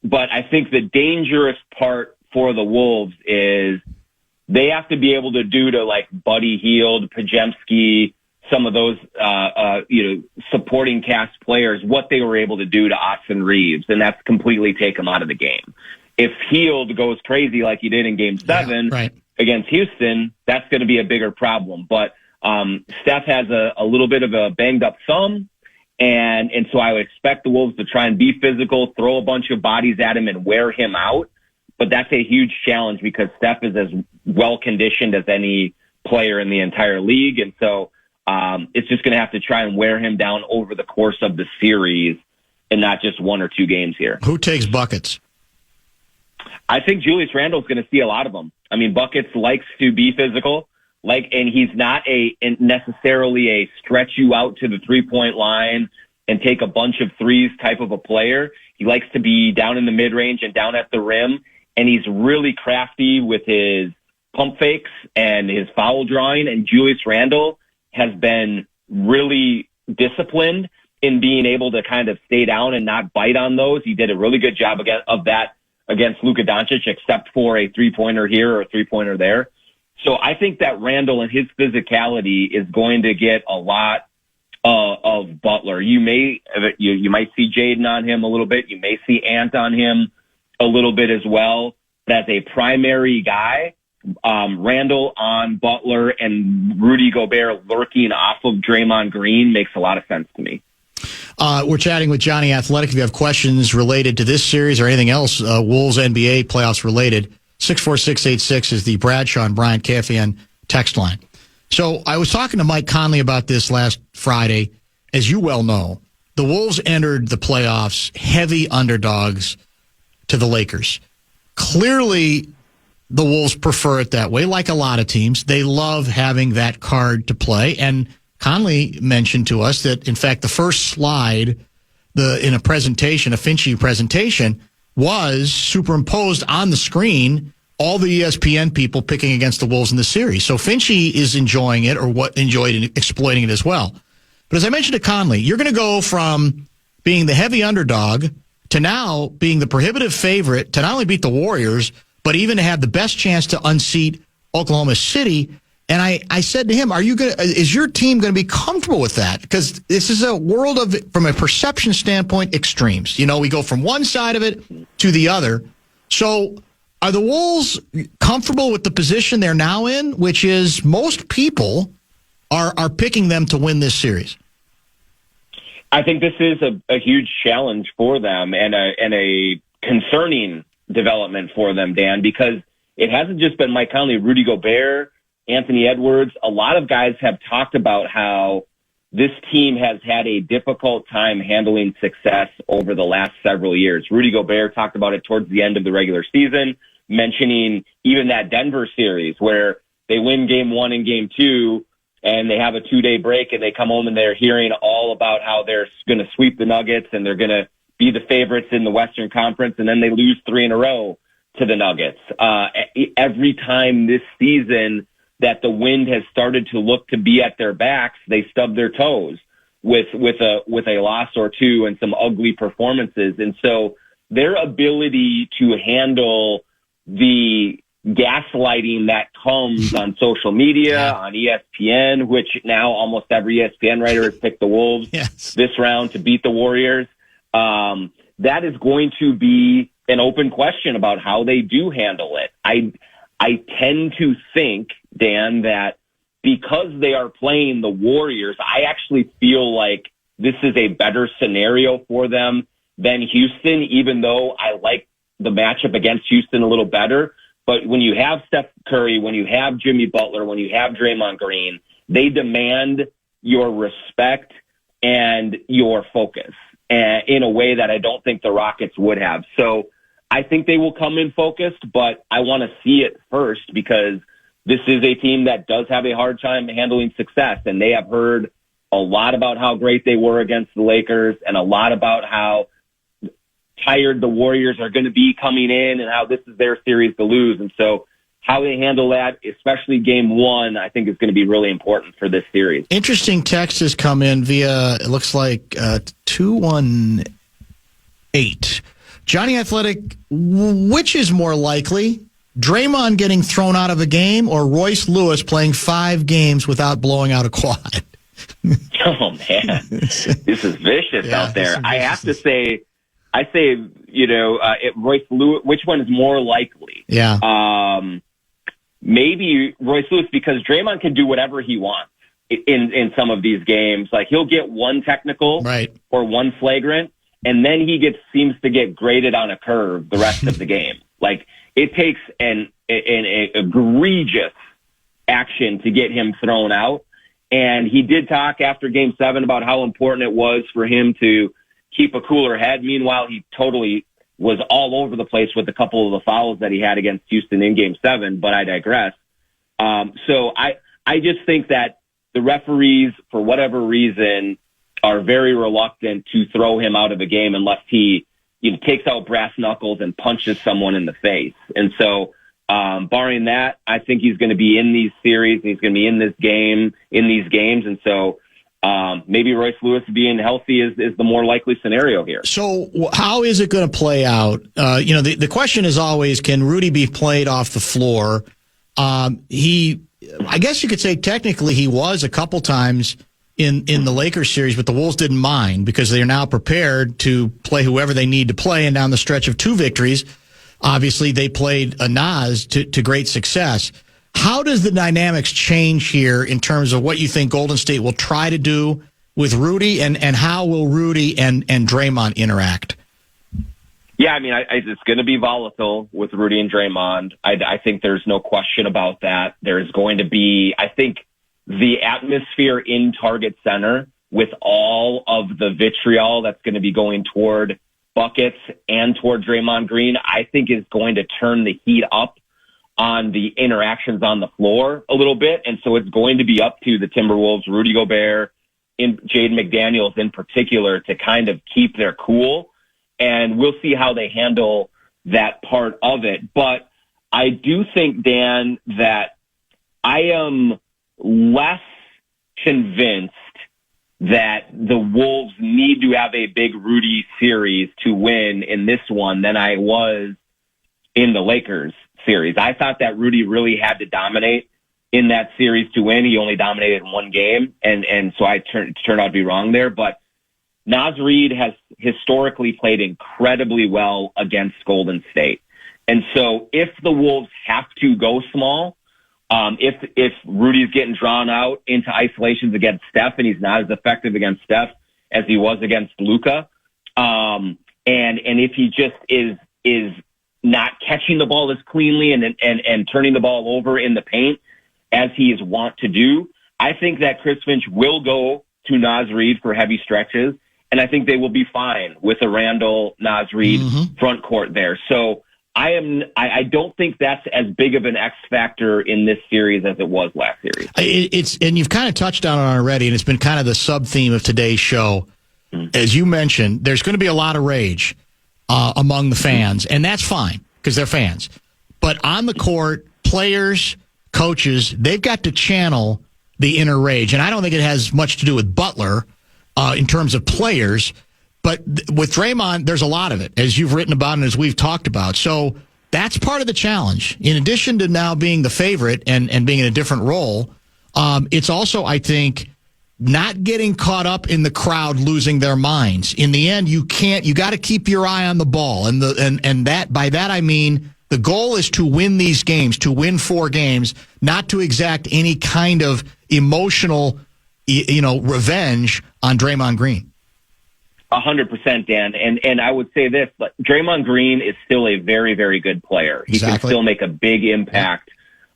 But I think the dangerous part for the Wolves is they have to be able to do to like Buddy Hield, Pajemski, some of those, supporting cast players, what they were able to do to Austin Reeves. And that's completely take them out of the game. If Hield goes crazy like he did in Game 7 against Houston, that's going to be a bigger problem. But Steph has a little bit of a banged up thumb. And so I would expect the Wolves to try and be physical, throw a bunch of bodies at him and wear him out. But that's a huge challenge because Steph is as well conditioned as any player in the entire league. And so it's just going to have to try and wear him down over the course of the series and not just 1 or 2 games here. Who takes buckets? I think Julius Randle's going to see a lot of them. I mean, Buckets likes to be physical, and he's not necessarily a stretch you out to the 3-point line and take a bunch of threes type of a player. He likes to be down in the mid-range and down at the rim, and he's really crafty with his pump fakes and his foul drawing, and Julius Randle has been really disciplined in being able to kind of stay down and not bite on those. He did a really good job of that against Luka Doncic, except for a 3-pointer here or a 3-pointer there. So I think that Randall and his physicality is going to get a lot of Butler. You might see Jaden on him a little bit. You may see Ant on him a little bit as well. But as a primary guy, Randall on Butler and Rudy Gobert lurking off of Draymond Green makes a lot of sense to me. We're chatting with Jonny Athletic. If you have questions related to this series or anything else, Wolves NBA playoffs related, 64686 is the Bradshaw and Bryant KFAN text line. So I was talking to Mike Conley about this last Friday. As you well know, the Wolves entered the playoffs heavy underdogs to the Lakers. Clearly, the Wolves prefer it that way, like a lot of teams. They love having that card to play. And Conley mentioned to us that, in fact, the first slide in a presentation, a Finchy presentation, was superimposed on the screen, all the ESPN people picking against the Wolves in the series. So Finchy is enjoying it, or enjoyed exploiting it as well. But as I mentioned to Conley, you're going to go from being the heavy underdog to now being the prohibitive favorite to not only beat the Warriors, but even to have the best chance to unseat Oklahoma City. And I said to him, is your team going to be comfortable with that? Because this is a world of, from a perception standpoint, extremes. You know, we go from one side of it to the other. So are the Wolves comfortable with the position they're now in, which is most people are picking them to win this series? I think this is a huge challenge for them and a concerning development for them, Dan, because it hasn't just been Mike Conley, Rudy Gobert, Anthony Edwards. A lot of guys have talked about how this team has had a difficult time handling success over the last several years. Rudy Gobert talked about it towards the end of the regular season, mentioning even that Denver series where they win game 1 and game 2, and they have a 2-day break, and they come home and they're hearing all about how they're going to sweep the Nuggets and they're going to be the favorites in the Western Conference, and then they lose 3 in a row to the Nuggets. Every time this season that the wind has started to look to be at their backs, they stub their toes with a loss or two and some ugly performances. And so their ability to handle the gaslighting that comes on social media, on ESPN, which now almost every ESPN writer has picked the Wolves this round to beat the Warriors. That is going to be an open question about how they do handle it. I tend to think, Dan, that because they are playing the Warriors, I actually feel like this is a better scenario for them than Houston, even though I like the matchup against Houston a little better. But when you have Steph Curry, when you have Jimmy Butler, when you have Draymond Green, they demand your respect and your focus in a way that I don't think the Rockets would have. So I think they will come in focused, but I want to see it first because this is a team that does have a hard time handling success, and they have heard a lot about how great they were against the Lakers and a lot about how tired the Warriors are going to be coming in and how this is their series to lose. And so how they handle that, especially game 1, I think is going to be really important for this series. Interesting text has come in via, it looks like 218. Jonny Athletic, which is more likely, Draymond getting thrown out of a game or Royce Lewis playing 5 games without blowing out a quad? Oh, man. This is vicious out there. I have to say, Royce Lewis, which one is more likely? Yeah. Maybe Royce Lewis, because Draymond can do whatever he wants in some of these games. Like he'll get one technical or one flagrant, and then he seems to get graded on a curve the rest of the game. Like it takes an egregious action to get him thrown out. And he did talk after game 7 about how important it was for him to keep a cooler head. Meanwhile, he totally was all over the place with a couple of the fouls that he had against Houston in game 7, but I digress. So I just think that the referees, for whatever reason, are very reluctant to throw him out of a game unless he takes out brass knuckles and punches someone in the face. And so, barring that, I think he's going to be in these series. He's going to be in this game, in these games. And so maybe Royce Lewis being healthy is the more likely scenario here. So how is it going to play out? The question is always, can Rudy be played off the floor? I guess you could say technically he was a couple times in the Lakers series, but the Wolves didn't mind because they are now prepared to play whoever they need to play. And down the stretch of 2 victories, obviously they played Naz to great success. How does the dynamics change here in terms of what you think Golden State will try to do with Rudy, and how will Rudy and Draymond interact? Yeah, I mean, it's going to be volatile with Rudy and Draymond. I think there's no question about that. There's going to be, I think, the atmosphere in Target Center with all of the vitriol that's going to be going toward buckets and toward Draymond Green, I think is going to turn the heat up on the interactions on the floor a little bit. And so it's going to be up to the Timberwolves, Rudy Gobert, and Jaden McDaniels in particular, to kind of keep their cool. And we'll see how they handle that part of it. But I do think, Dan, that I am less convinced that the Wolves need to have a big Rudy series to win in this one than I was in the Lakers series. I thought that Rudy really had to dominate in that series to win. He only dominated in 1 game, and so I turned out to be wrong there. But Naz Reid has historically played incredibly well against Golden State. And so if the Wolves have to go small, if Rudy's getting drawn out into isolations against Steph and he's not as effective against Steph as he was against Luka, and if he just is not catching the ball as cleanly and turning the ball over in the paint as he is wont to do, I think that Chris Finch will go to Naz Reid for heavy stretches, and I think they will be fine with a Randall Naz Reid front court there. So I don't think that's as big of an X factor in this series as it was last series. And you've kind of touched on it already, and it's been kind of the sub theme of today's show. As you mentioned, there's going to be a lot of rage among the fans, and that's fine because they're fans. But on the court, players, coaches, they've got to channel the inner rage, and I don't think it has much to do with Butler in terms of players. But with Draymond, there's a lot of it, as you've written about and as we've talked about. So that's part of the challenge. In addition to now being the favorite and being in a different role, it's also, I think, not getting caught up in the crowd losing their minds. In the end, you got to keep your eye on the ball. And that by that I mean the goal is to win these games, to win 4 games, not to exact any kind of emotional, revenge on Draymond Green. 100%, Dan. And I would say this, but Draymond Green is still a very, very good player. He can still make a big impact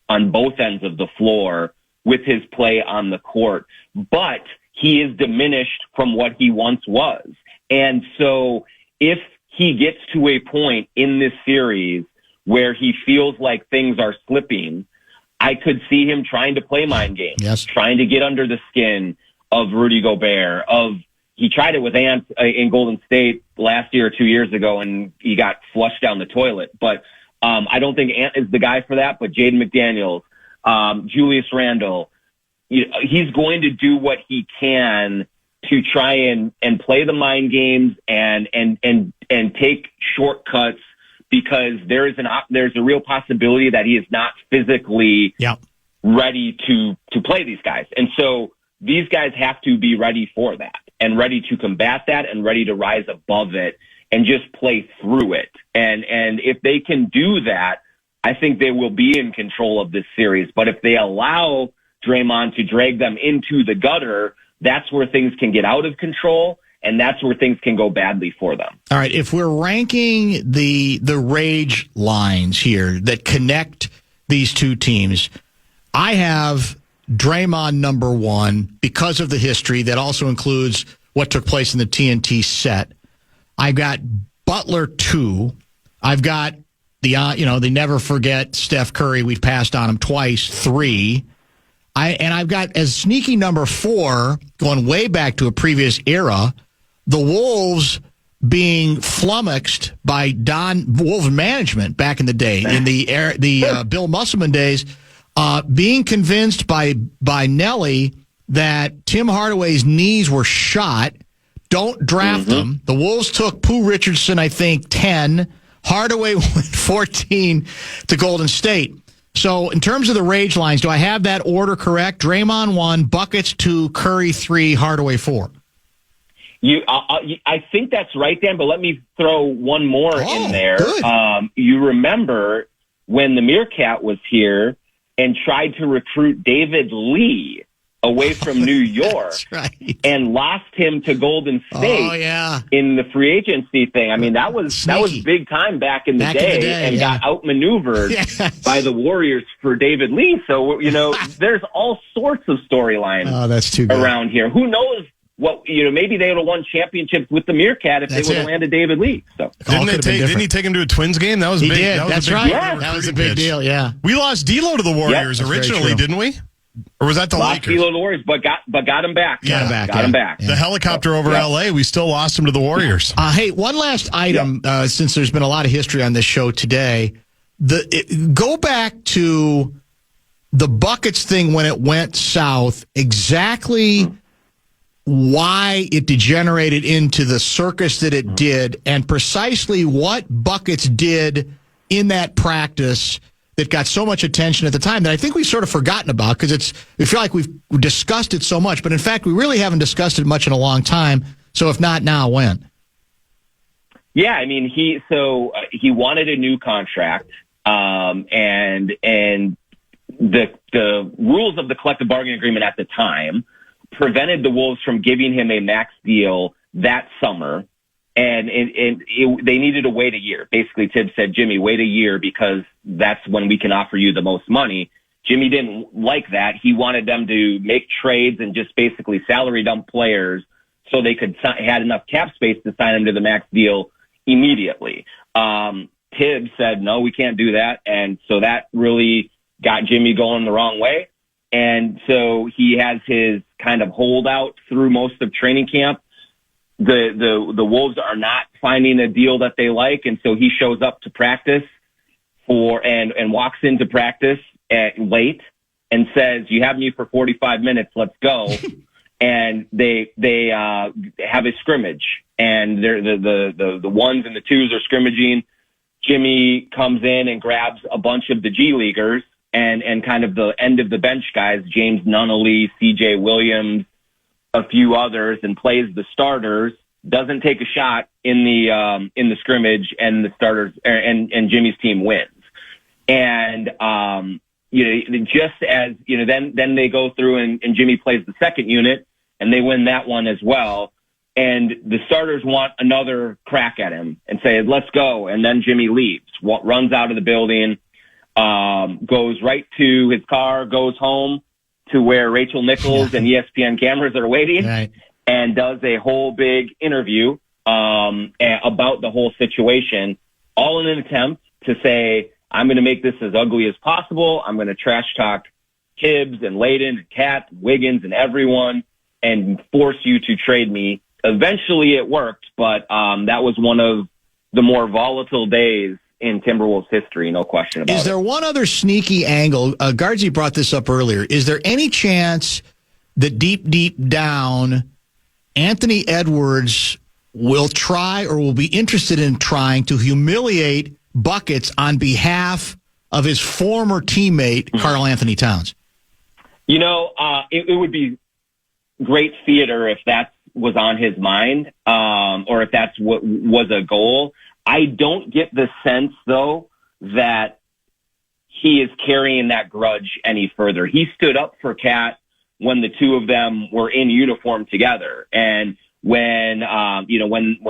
on both ends of the floor with his play on the court, but he is diminished from what he once was. And so if he gets to a point in this series where he feels like things are slipping, I could see him trying to play mind games, trying to get under the skin of Rudy Gobert, he tried it with Ant in Golden State last year or 2 years ago, and he got flushed down the toilet. But I don't think Ant is the guy for that. But Jaden McDaniels, Julius Randle, he's going to do what he can to try and play the mind games and take shortcuts, because there's a real possibility that he is not physically ready to play these guys. And so these guys have to be ready for that, and ready to combat that, and ready to rise above it and just play through it. And if they can do that, I think they will be in control of this series. But if they allow Draymond to drag them into the gutter, that's where things can get out of control, and that's where things can go badly for them. All right, if we're ranking the rage lines here that connect these two teams, I have Draymond number 1 because of the history that also includes what took place in the TNT set. I've got Butler 2. I've got they never forget Steph Curry. We've passed on him twice, 3. I've got as sneaky number 4, going way back to a previous era, the Wolves being flummoxed by Wolves management back in the day, in the Bill Musselman days, being convinced by Nelly that Tim Hardaway's knees were shot. Don't draft him. The Wolves took Pooh Richardson, I think, 10. Hardaway went 14 to Golden State. So in terms of the rage lines, do I have that order correct? Draymond 1, Buckets 2, Curry 3, Hardaway 4. I think that's right, Dan, but let me throw one more in there. Good. You remember when the Meerkat was here and tried to recruit David Lee away from New York. That's right. And lost him to Golden State in the free agency thing. I mean, that was big time back in the day and got outmaneuvered by the Warriors for David Lee. So, there's all sorts of storylines that's too good. Around here. Who knows what, maybe they would have won championships with the Meerkat if they would have landed David Lee. So Didn't he take him to a Twins game? That was big. Did. That's right. Yeah. That was a big deal, yeah. We lost D'Lo to the Warriors originally, didn't we? Or was that the Lakers? Lakers? Lost the Warriors, but got him back. Got him back. The helicopter over L.A., we still lost him to the Warriors. Hey, one last item, since there's been a lot of history on this show today. Go back to the Buckets thing when it went south, exactly why it degenerated into the circus that it did, and precisely what Buckets did in that practice that got so much attention at the time that I think we've sort of forgotten about because we feel like we've discussed it so much, but in fact, we really haven't discussed it much in a long time. So if not now, when? Yeah, I mean, he wanted a new contract, and the rules of the collective bargaining agreement at the time prevented the Wolves from giving him a max deal that summer. And they needed to wait a year. Basically, Tibbs said, Jimmy, wait a year because that's when we can offer you the most money. Jimmy didn't like that. He wanted them to make trades and just basically salary dump players so they could had enough cap space to sign them to the max deal immediately. Tibbs said, no, we can't do that. And so that really got Jimmy going the wrong way. And so he has his kind of holdout through most of training camp. The Wolves are not finding a deal that they like, and so he shows up to practice and walks into practice late and says, "You have me for 45 minutes. Let's go." And they have a scrimmage, and they're the ones and the twos are scrimmaging. Jimmy comes in and grabs a bunch of the G Leaguers and kind of the end of the bench guys, James Nunnally, C.J. Williams, a few others, and plays the starters, doesn't take a shot in the scrimmage, and the starters and Jimmy's team wins. And just as then they go through and Jimmy plays the second unit and they win that one as well. And the starters want another crack at him and say, let's go. And then Jimmy leaves, runs out of the building, goes right to his car, goes home to where Rachel Nichols and ESPN cameras are waiting, and does a whole big interview about the whole situation, all in an attempt to say, I'm going to make this as ugly as possible. I'm going to trash talk Tibbs and Layden and Cat, Wiggins and everyone, and force you to trade me. Eventually it worked, but that was one of the more volatile days in Timberwolves history, no question about it. Is there one other sneaky angle? Gaardsy brought this up earlier. Is there any chance that deep down, Anthony Edwards will try or will be interested in trying to humiliate Buckets on behalf of his former teammate, Karl Anthony Towns? It would be great theater if that was on his mind, or if that's what was a goal. I don't get the sense, though, that he is carrying that grudge any further. He stood up for Cat when the two of them were in uniform together. And when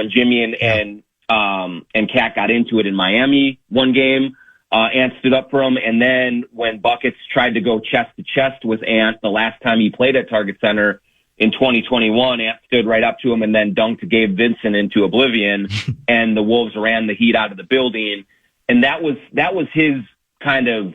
Jimmy and Cat got into it in Miami one game, Ant stood up for him. And then when Buckets tried to go chest to chest with Ant the last time he played at Target Center in 2021, Ant stood right up to him and then dunked Gabe Vincent into oblivion, and the Wolves ran the heat out of the building. And that was his kind of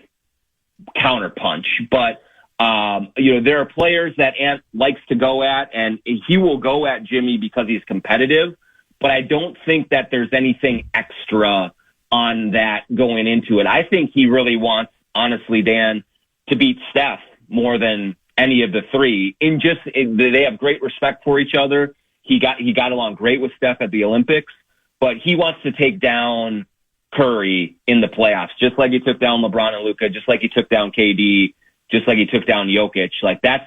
counterpunch. But, there are players that Ant likes to go at, and he will go at Jimmy because he's competitive. But I don't think that there's anything extra on that going into it. I think he really wants, honestly, Dan, to beat Steph more than any of the three. They have great respect for each other. He got along great with Steph at the Olympics, but he wants to take down Curry in the playoffs, just like he took down LeBron and Luka, just like he took down KD, just like he took down Jokic. Like that's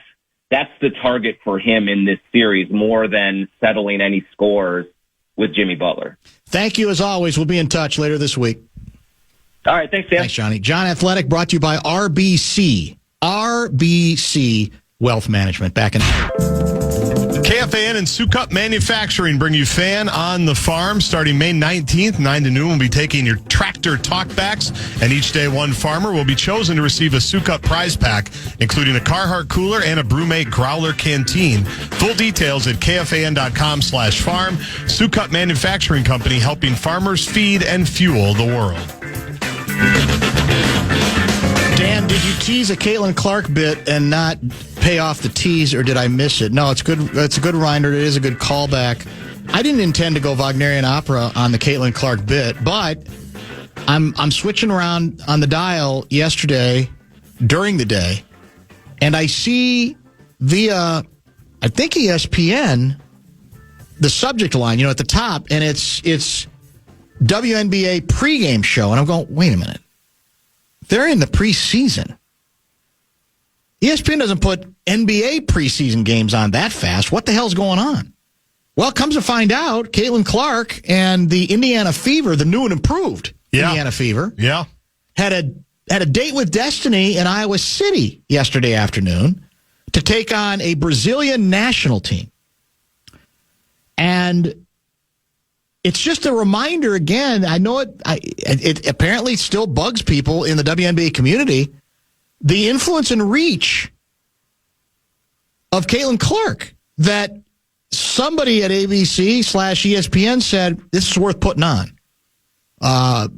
the target for him in this series, more than settling any scores with Jimmy Butler. Thank you as always. We'll be in touch later this week. All right, thanks, Dan. Thanks, Johnny. Jonny Athletic brought to you by RBC Wealth Management. Back in. KFAN and Sukup Manufacturing bring you Fan on the Farm. Starting May 19th, 9 to noon, we'll be taking your tractor talkbacks, and each day one farmer will be chosen to receive a Sukup prize pack, including a Carhartt cooler and a Brewmate Growler canteen. Full details at KFAN.com/farm. Sukup Manufacturing Company, helping farmers feed and fuel the world. Dan, did you tease a Caitlin Clark bit and not pay off the tease, or did I miss it? No, it's good. It's a good reminder. It is a good callback. I didn't intend to go Wagnerian opera on the Caitlin Clark bit, but I'm switching around on the dial yesterday during the day, and I see via, I think, ESPN, the subject line, at the top, and it's WNBA pregame show, and I'm going, wait a minute. They're in the preseason. ESPN doesn't put NBA preseason games on that fast. What the hell's going on? Well, it comes to find out, Caitlin Clark and the Indiana Fever, the new and improved Indiana Fever, had a date with destiny in Iowa City yesterday afternoon to take on a Brazilian national team. And it's just a reminder again. I know it apparently still bugs people in the WNBA community, the influence and reach of Caitlin Clark, that somebody at ABC/ESPN said this is worth putting on.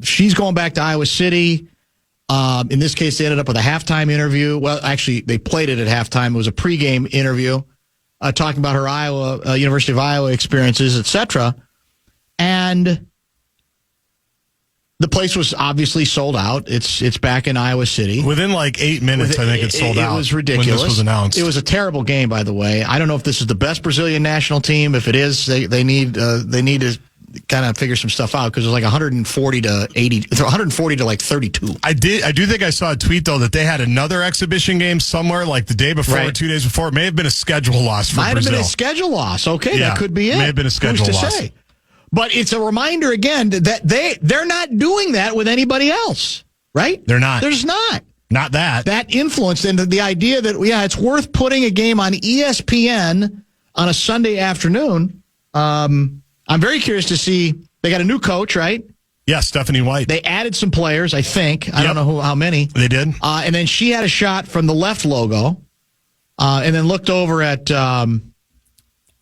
She's going back to Iowa City. In this case, they ended up with a halftime interview. Well, actually, they played it at halftime. It was a pregame interview talking about her University of Iowa experiences, etc. And the place was obviously sold out. It's back in Iowa City. Within like 8 minutes, I think it sold out. It was ridiculous. When this was announced. It was a terrible game, by the way. I don't know if this is the best Brazilian national team. If it is, they need to kind of figure some stuff out, because it was like 140 to 80, 140 to like 32. I do think I saw a tweet though that they had another exhibition game somewhere like the day before or 2 days before. It may have been a schedule loss for Brazil. Might have been a schedule loss. Okay, that could be it. May have been a schedule loss. Say? But it's a reminder again that they're not doing that with anybody else, right? They're not. There's not. Not that. That influence, and the idea that, it's worth putting a game on ESPN on a Sunday afternoon. I'm very curious to see. They got a new coach, right? Yeah, Stephanie White. They added some players, I think. I don't know how many. They did. And then she had a shot from the left logo, and then looked over at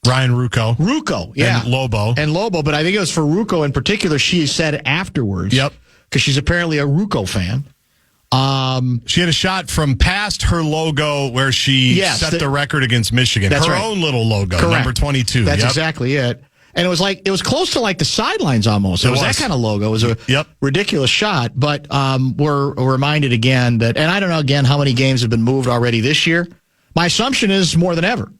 Ryan Rucco. Rucco, yeah. And Lobo, but I think it was for Rucco in particular, she said afterwards. Yep. Because she's apparently a Rucco fan. She had a shot from past her logo where she set the record against Michigan. That's her own little logo, correct. Number 22. That's exactly it. And it was close to like the sidelines almost. It was that kind of logo. It was a ridiculous shot. But we're reminded again that, and I don't know again how many games have been moved already this year. My assumption is more than ever.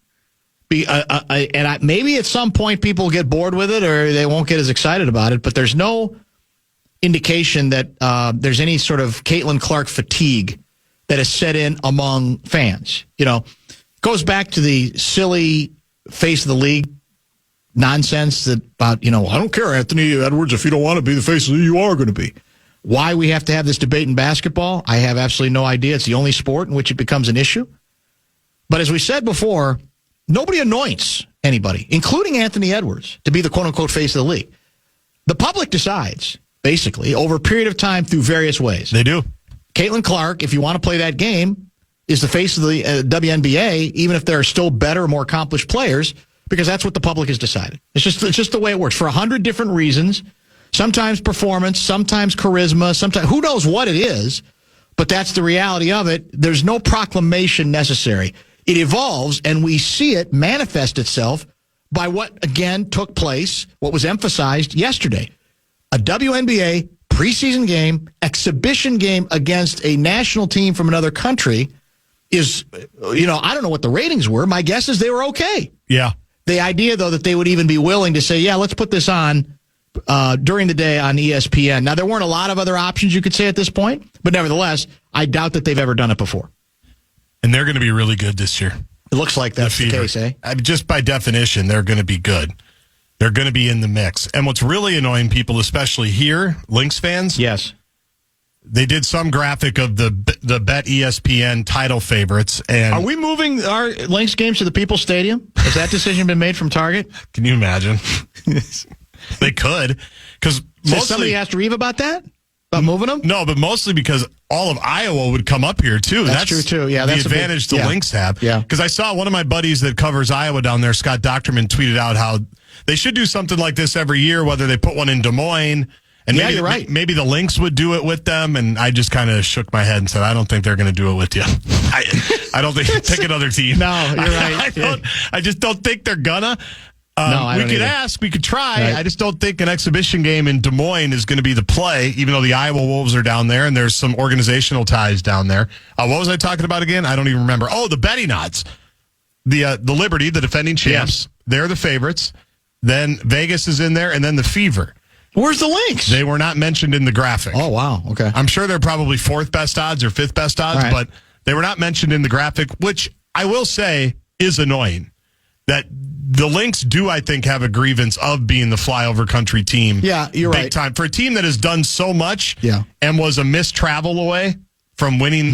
Maybe at some point people get bored with it, or they won't get as excited about it, but there's no indication that there's any sort of Caitlin Clark fatigue that has set in among fans. Goes back to the silly face of the league nonsense about, I don't care, Anthony Edwards, if you don't want to be the face of the league, you are going to be. Why we have to have this debate in basketball, I have absolutely no idea. It's the only sport in which it becomes an issue. But as we said before, nobody anoints anybody, including Anthony Edwards, to be the quote-unquote face of the league. The public decides, basically, over a period of time through various ways. They do. Caitlin Clark, if you want to play that game, is the face of the WNBA, even if there are still better, more accomplished players, because that's what the public has decided. It's just the way it works for 100 different reasons. Sometimes performance, sometimes charisma, sometimes who knows what it is, but that's the reality of it. There's no proclamation necessary. It evolves, and we see it manifest itself by what, again, took place, what was emphasized yesterday. A WNBA preseason game, exhibition game against a national team from another country, is, I don't know what the ratings were. My guess is they were okay. Yeah. The idea, though, that they would even be willing to say, yeah, let's put this on during the day on ESPN. Now, there weren't a lot of other options you could say at this point, but nevertheless, I doubt that they've ever done it before. And they're going to be really good this year. It looks like that's the case, eh? I mean, just by definition, they're going to be good. They're going to be in the mix. And what's really annoying people, especially here, Lynx fans, yes, they did some graphic of the Bet ESPN title favorites. And are we moving our Lynx games to the People's Stadium? Has that decision been made from Target? Can you imagine? They could. Because somebody asked Reeve about that? About moving them? No, but mostly because all of Iowa would come up here, too. That's true, too. Yeah, that's the advantage the Lynx have. Yeah. Because I saw one of my buddies that covers Iowa down there, Scott Docterman, tweeted out how they should do something like this every year, whether they put one in Des Moines. And maybe, you're right. Maybe the Lynx would do it with them, and I just kind of shook my head and said, I don't think they're going to do it with you. I don't think pick another team. No, you're right. I just don't think they're gonna. We could ask, we could try. Right. I just don't think an exhibition game in Des Moines is going to be the play, even though the Iowa Wolves are down there and there's some organizational ties down there. What was I talking about again? I don't even remember. Oh, the betting odds. The Liberty, the defending champs, they're the favorites. Then Vegas is in there, and then the Fever. Where's the Lynx? They were not mentioned in the graphic. Oh, wow. Okay. I'm sure they're probably fourth best odds or fifth best odds, but they were not mentioned in the graphic, which I will say is annoying. That the Lynx do, I think, have a grievance of being the flyover country team. Yeah, you're big right. Time. For a team that has done so much and was a missed travel away from winning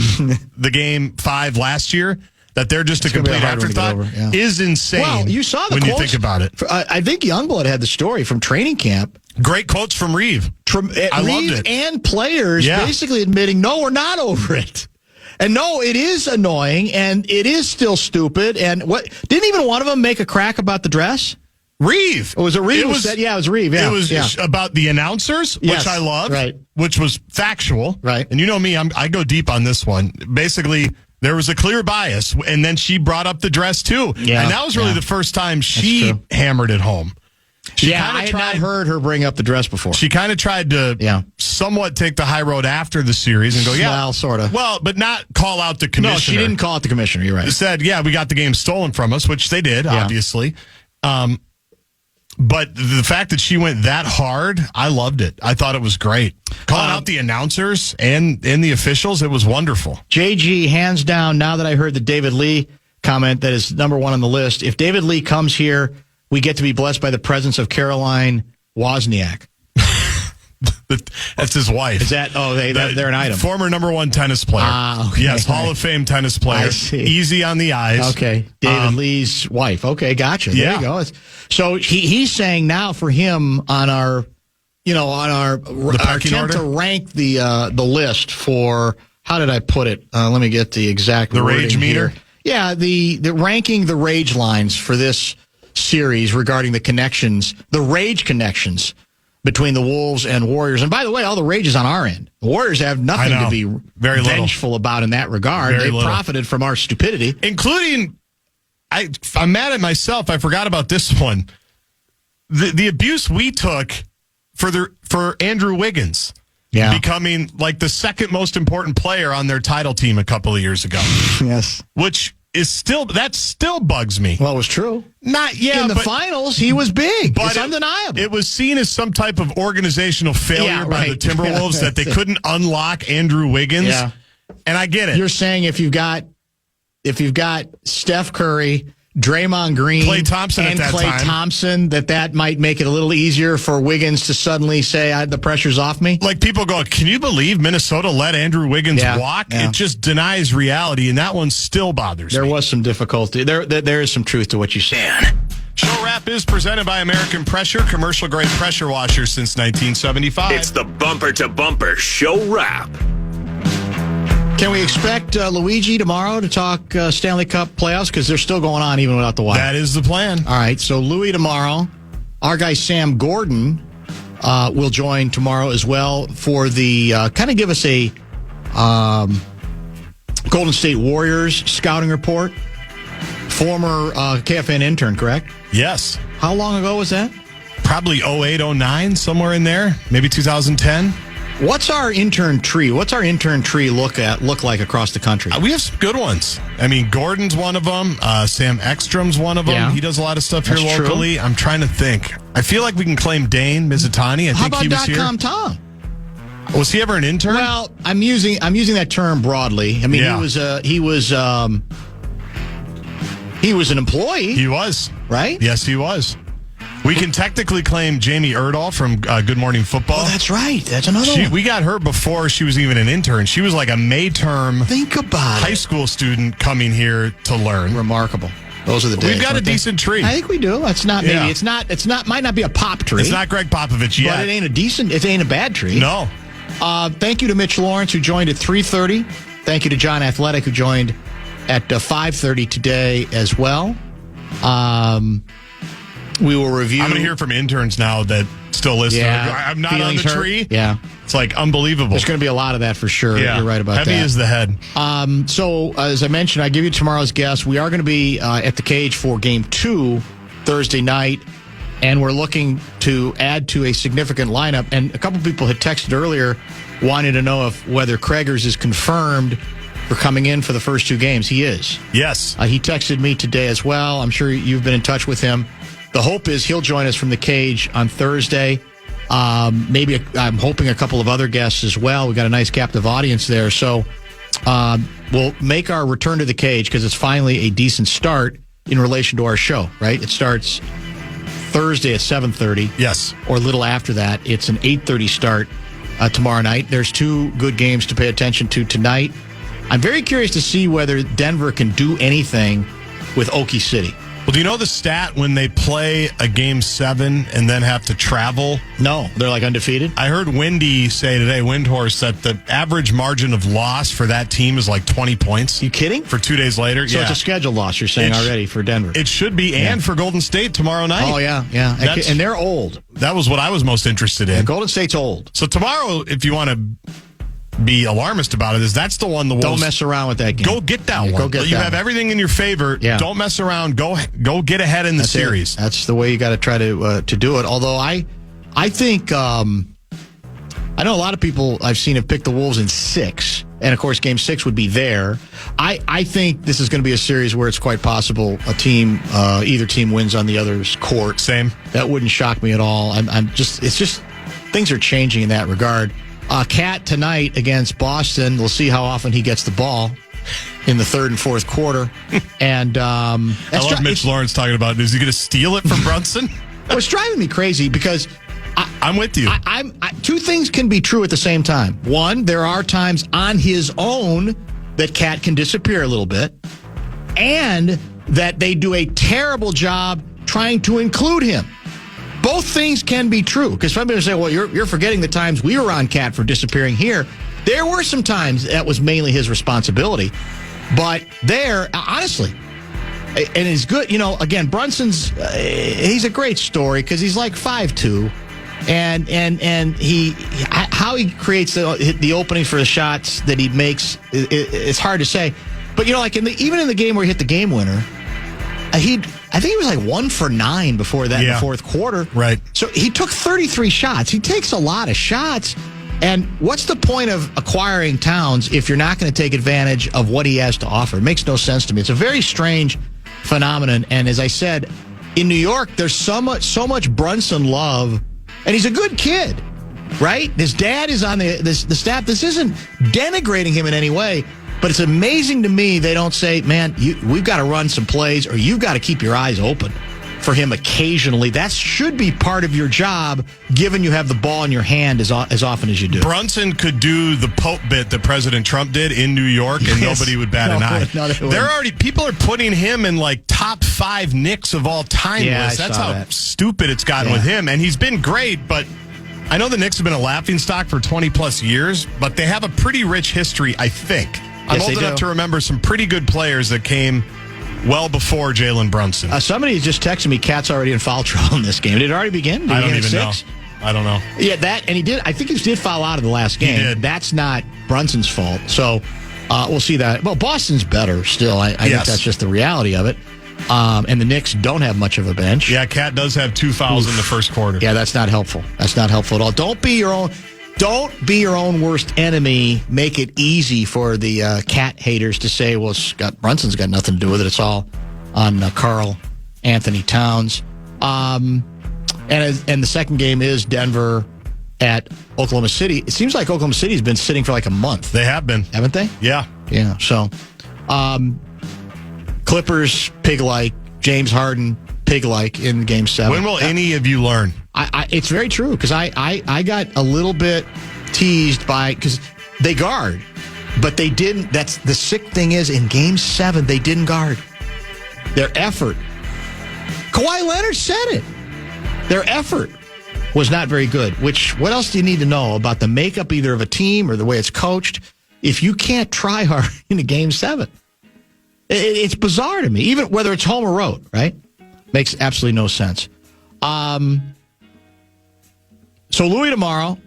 the game 5 last year, that they're just a complete afterthought is insane. Well, you saw the when quotes, you think about it. I think Youngblood had the story from training camp. Great quotes from Reeve. I loved it. And players basically admitting, no, we're not over it. And no, it is annoying, and it is still stupid. And what didn't even one of them make a crack about the dress? Reeve. Was it Reeve? It was Reeve. Yeah. It was about the announcers, which I love, which was factual. Right. And you know me, I go deep on this one. Basically, there was a clear bias, and then she brought up the dress, too. Yeah. And that was really the first time she hammered it home. I had not heard her bring up the dress before. She kind of tried to somewhat take the high road after the series and go, well, sort of. Well, but not call out the commissioner. No, she didn't call out the commissioner. You're right. She said, we got the game stolen from us, which they did, obviously. But the fact that she went that hard, I loved it. I thought it was great. Calling out the announcers and the officials, it was wonderful. JG, hands down, now that I heard the David Lee comment that is number 1 on the list, if David Lee comes here, we get to be blessed by the presence of Caroline Wozniak. That's his wife. Is that? Oh, they're an item. Former number 1 tennis player. Okay. Yes, Hall of Fame tennis player. I see. Easy on the eyes. Okay, David Lee's wife. Okay, gotcha. There you go. So he's saying now for him on our attempt to rank the list for, how did I put it? Let me get the exact the rage meter. Here. Yeah, the ranking the rage lines for this series regarding the connections, the rage connections between the Wolves and Warriors. And by the way, all the rage is on our end. The Warriors have nothing to be vengeful about in that regard. They profited from our stupidity. Including, I'm mad at myself. I forgot about this one. The abuse we took for Andrew Wiggins becoming like the second most important player on their title team a couple of years ago. Yes. Which is still bugs me. Well, it was true. In the finals, he was big. But it's undeniable. It was seen as some type of organizational failure by the Timberwolves that they couldn't unlock Andrew Wiggins. Yeah. And I get it. You're saying if you've got Steph Curry, Draymond Green, Klay Thompson and at that Klay time. Thompson, that might make it a little easier for Wiggins to suddenly say, the pressure's off me? Like people go, can you believe Minnesota let Andrew Wiggins walk? Yeah. It just denies reality, and that one still bothers me. There was some difficulty. There is some truth to what you said. Show Wrap is presented by American Pressure, commercial-grade pressure washers since 1975. It's the bumper-to-bumper Show Wrap. Can we expect Luigi tomorrow to talk Stanley Cup playoffs? Because they're still going on even without the Wild. That is the plan. All right, so Louis tomorrow. Our guy Sam Gordon will join tomorrow as well for the kind of give us a Golden State Warriors scouting report. Former KFAN intern, correct? Yes. How long ago was that? Probably 08, 09, somewhere in there. Maybe 2010. What's our intern tree? What's our intern tree look like across the country? We have some good ones. I mean, Gordon's one of them. Sam Ekstrom's one of them. Yeah. He does a lot of stuff here That's locally. true. I'm trying to think. I feel like we can claim Dane Mizutani. How think about he was here. .com Tom? Was he ever an intern? Well, I'm using that term broadly. I mean, Yeah. he was an employee. He was. Right? Yes, he was. We can technically claim Jamie Erdahl from Good Morning Football. Oh, that's right. That's another one. We got her before she was even an intern. She was like a May term Think about high it. school student coming here to learn. Remarkable. Those are the days. We've got a aren't they? decent tree. I think we do. It's not maybe. Yeah. It's not. Might not be a pop tree. It's not Greg Popovich yet. But it ain't a decent. It ain't a bad tree. No. Thank you to Mitch Lawrence, who joined at 3:30. Thank you to Jonny Athletic, who joined at 5:30 today as well. We will review. I'm going to hear from interns now that still listen. Yeah. I'm not on Feelings the hurt. tree. Yeah. It's like unbelievable. There's going to be a lot of that for sure. Yeah. You're right about Heavy that. as the head. So, as I mentioned, I give you tomorrow's guest. We are going to be at the Cage for Game 2 Thursday night, and we're looking to add to a significant lineup. And a couple people had texted earlier wanting to know whether Craigers is confirmed for coming in for the first 2 games. He is. Yes. He texted me today as well. I'm sure you've been in touch with him. The hope is he'll join us from the Cage on Thursday. Maybe I'm hoping a couple of other guests as well. We've got a nice captive audience there. So we'll make our return to the Cage because it's finally a decent start in relation to our show, right? It starts Thursday at 7:30. Yes. Or a little after that. It's an 8:30 start tomorrow night. There's 2 good games to pay attention to tonight. I'm very curious to see whether Denver can do anything with Okie City. Well, do you know the stat when they play a Game 7 and then have to travel? No, they're like undefeated. I heard Windy say today, Windhorse, that the average margin of loss for that team is like 20 points. You kidding? For 2 days later. So yeah. it's a schedule loss, you're saying, already for Denver. It should be, and for Golden State tomorrow night. Oh, yeah. And they're old. That was what I was most interested in. Golden State's old. So tomorrow, if you want to be alarmist about it, that's the one the Wolves... Don't mess around with that game. Go get that one. Go get you that have one. everything in your favor. Yeah. Don't mess around. Go get ahead in the That's series. it. That's the way you got to try to do it. Although I think I know a lot of people I've seen have picked the Wolves in 6, and of course Game 6 would be there. I think this is going to be a series where it's quite possible either team wins on the other's court. Same. That wouldn't shock me at all. It's just things are changing in that regard. Cat tonight against Boston. We'll see how often he gets the ball in the 3rd and 4th quarter. And I love Mitch Lawrence talking about, is he going to steal it from Brunson? Well, it's driving me crazy because I'm with you. 2 things can be true at the same time. One, there are times on his own that Cat can disappear a little bit, and that they do a terrible job trying to include him. Both things can be true, because some people say, well, you're forgetting the times we were on Cat for disappearing here. There were some times that was mainly his responsibility. But there, honestly, and it's good, again, Brunson's, he's a great story because he's like 5'2", and how he creates the opening for the shots that he makes, it's hard to say. But, even in the game where he hit the game winner, I think he was like 1 for 9 before that in the 4th quarter. Right. So he took 33 shots. He takes a lot of shots. And what's the point of acquiring Towns if you're not going to take advantage of what he has to offer? It makes no sense to me. It's a very strange phenomenon. And as I said, in New York, there's so much Brunson love. And he's a good kid, right? His dad is on the staff. This isn't denigrating him in any way. But it's amazing to me they don't say, man, we've got to run some plays, or you've got to keep your eyes open for him occasionally. That should be part of your job, given you have the ball in your hand as often as you do. Brunson could do the Pope bit that President Trump did in New York, and nobody would bat an eye. No, people are putting him in like top 5 Knicks of all time lists. That's how stupid it's gotten with him. And he's been great, but I know the Knicks have been a laughingstock for 20 plus years, but they have a pretty rich history, I think. I'm old enough to remember some pretty good players that came well before Jalen Brunson. Somebody just texted me, Cat's already in foul trouble in this game. Did it already begin? I don't even know. I don't know. Yeah, and he did. I think he did foul out of the last game. He did. That's not Brunson's fault. So we'll see that. Well, Boston's better still. I think that's just the reality of it. And the Knicks don't have much of a bench. Yeah, Cat does have 2 fouls in the first quarter. Yeah, that's not helpful. That's not helpful at all. Don't be your own. Don't be your own worst enemy. Make it easy for the cat haters to say, well, Brunson's got nothing to do with it. It's all on Karl Anthony Towns. And the second game is Denver at Oklahoma City. It seems like Oklahoma City's been sitting for like a month. They have been. Haven't they? Yeah. Yeah. So, Clippers, pig-like. James Harden, pig-like in Game 7. When will any of you learn? It's very true, because I got a little bit teased because they guard, but they didn't. That's the sick thing is, in Game 7, they didn't guard. Their effort. Kawhi Leonard said it. Their effort was not very good, what else do you need to know about the makeup either of a team or the way it's coached if you can't try hard in a Game 7? It's bizarre to me, even whether it's home or road, right? Makes absolutely no sense. So Louis tomorrow,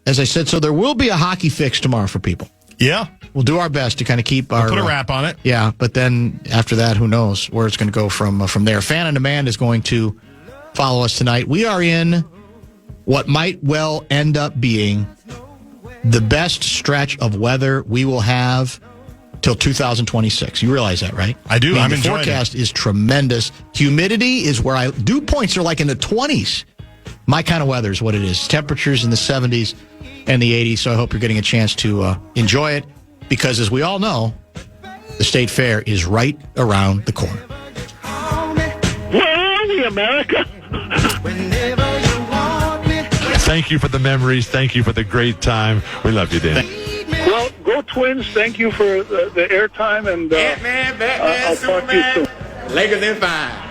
as I said, so there will be a hockey fix tomorrow for people. Yeah. We'll do our best to kind of keep our... Put a wrap on it. Yeah, but then after that, who knows where it's going to go from there. Fan on Demand is going to follow us tonight. We are in what might well end up being the best stretch of weather we will have till 2026. You realize that, right? I do. I'm enjoying it. The forecast is tremendous. Humidity is where dew points are like in the 20s. My kind of weather is what it is. Temperatures in the 70s and the 80s, so I hope you're getting a chance to enjoy it, because as we all know, the State Fair is right around the corner. Where are we, America? Thank you for the memories. Thank you for the great time. We love you, Dan. Well, go Twins. Thank you for the airtime, and I'll talk to you soon. Lakers in 5.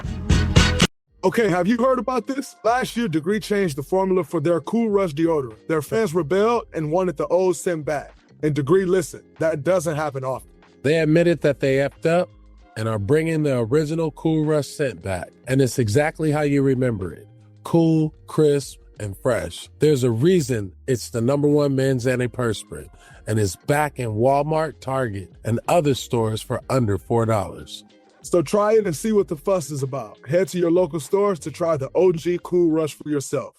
Okay, have you heard about this? Last year, Degree changed the formula for their Cool Rush deodorant. Their fans rebelled and wanted the old scent back. And Degree listened. That doesn't happen often. They admitted that they effed up and are bringing the original Cool Rush scent back. And it's exactly how you remember it. Cool, crisp, and fresh. There's a reason it's the #1 men's antiperspirant, and it's back in Walmart, Target, and other stores for under $4. So try it and see what the fuss is about. Head to your local stores to try the OG Cool Rush for yourself.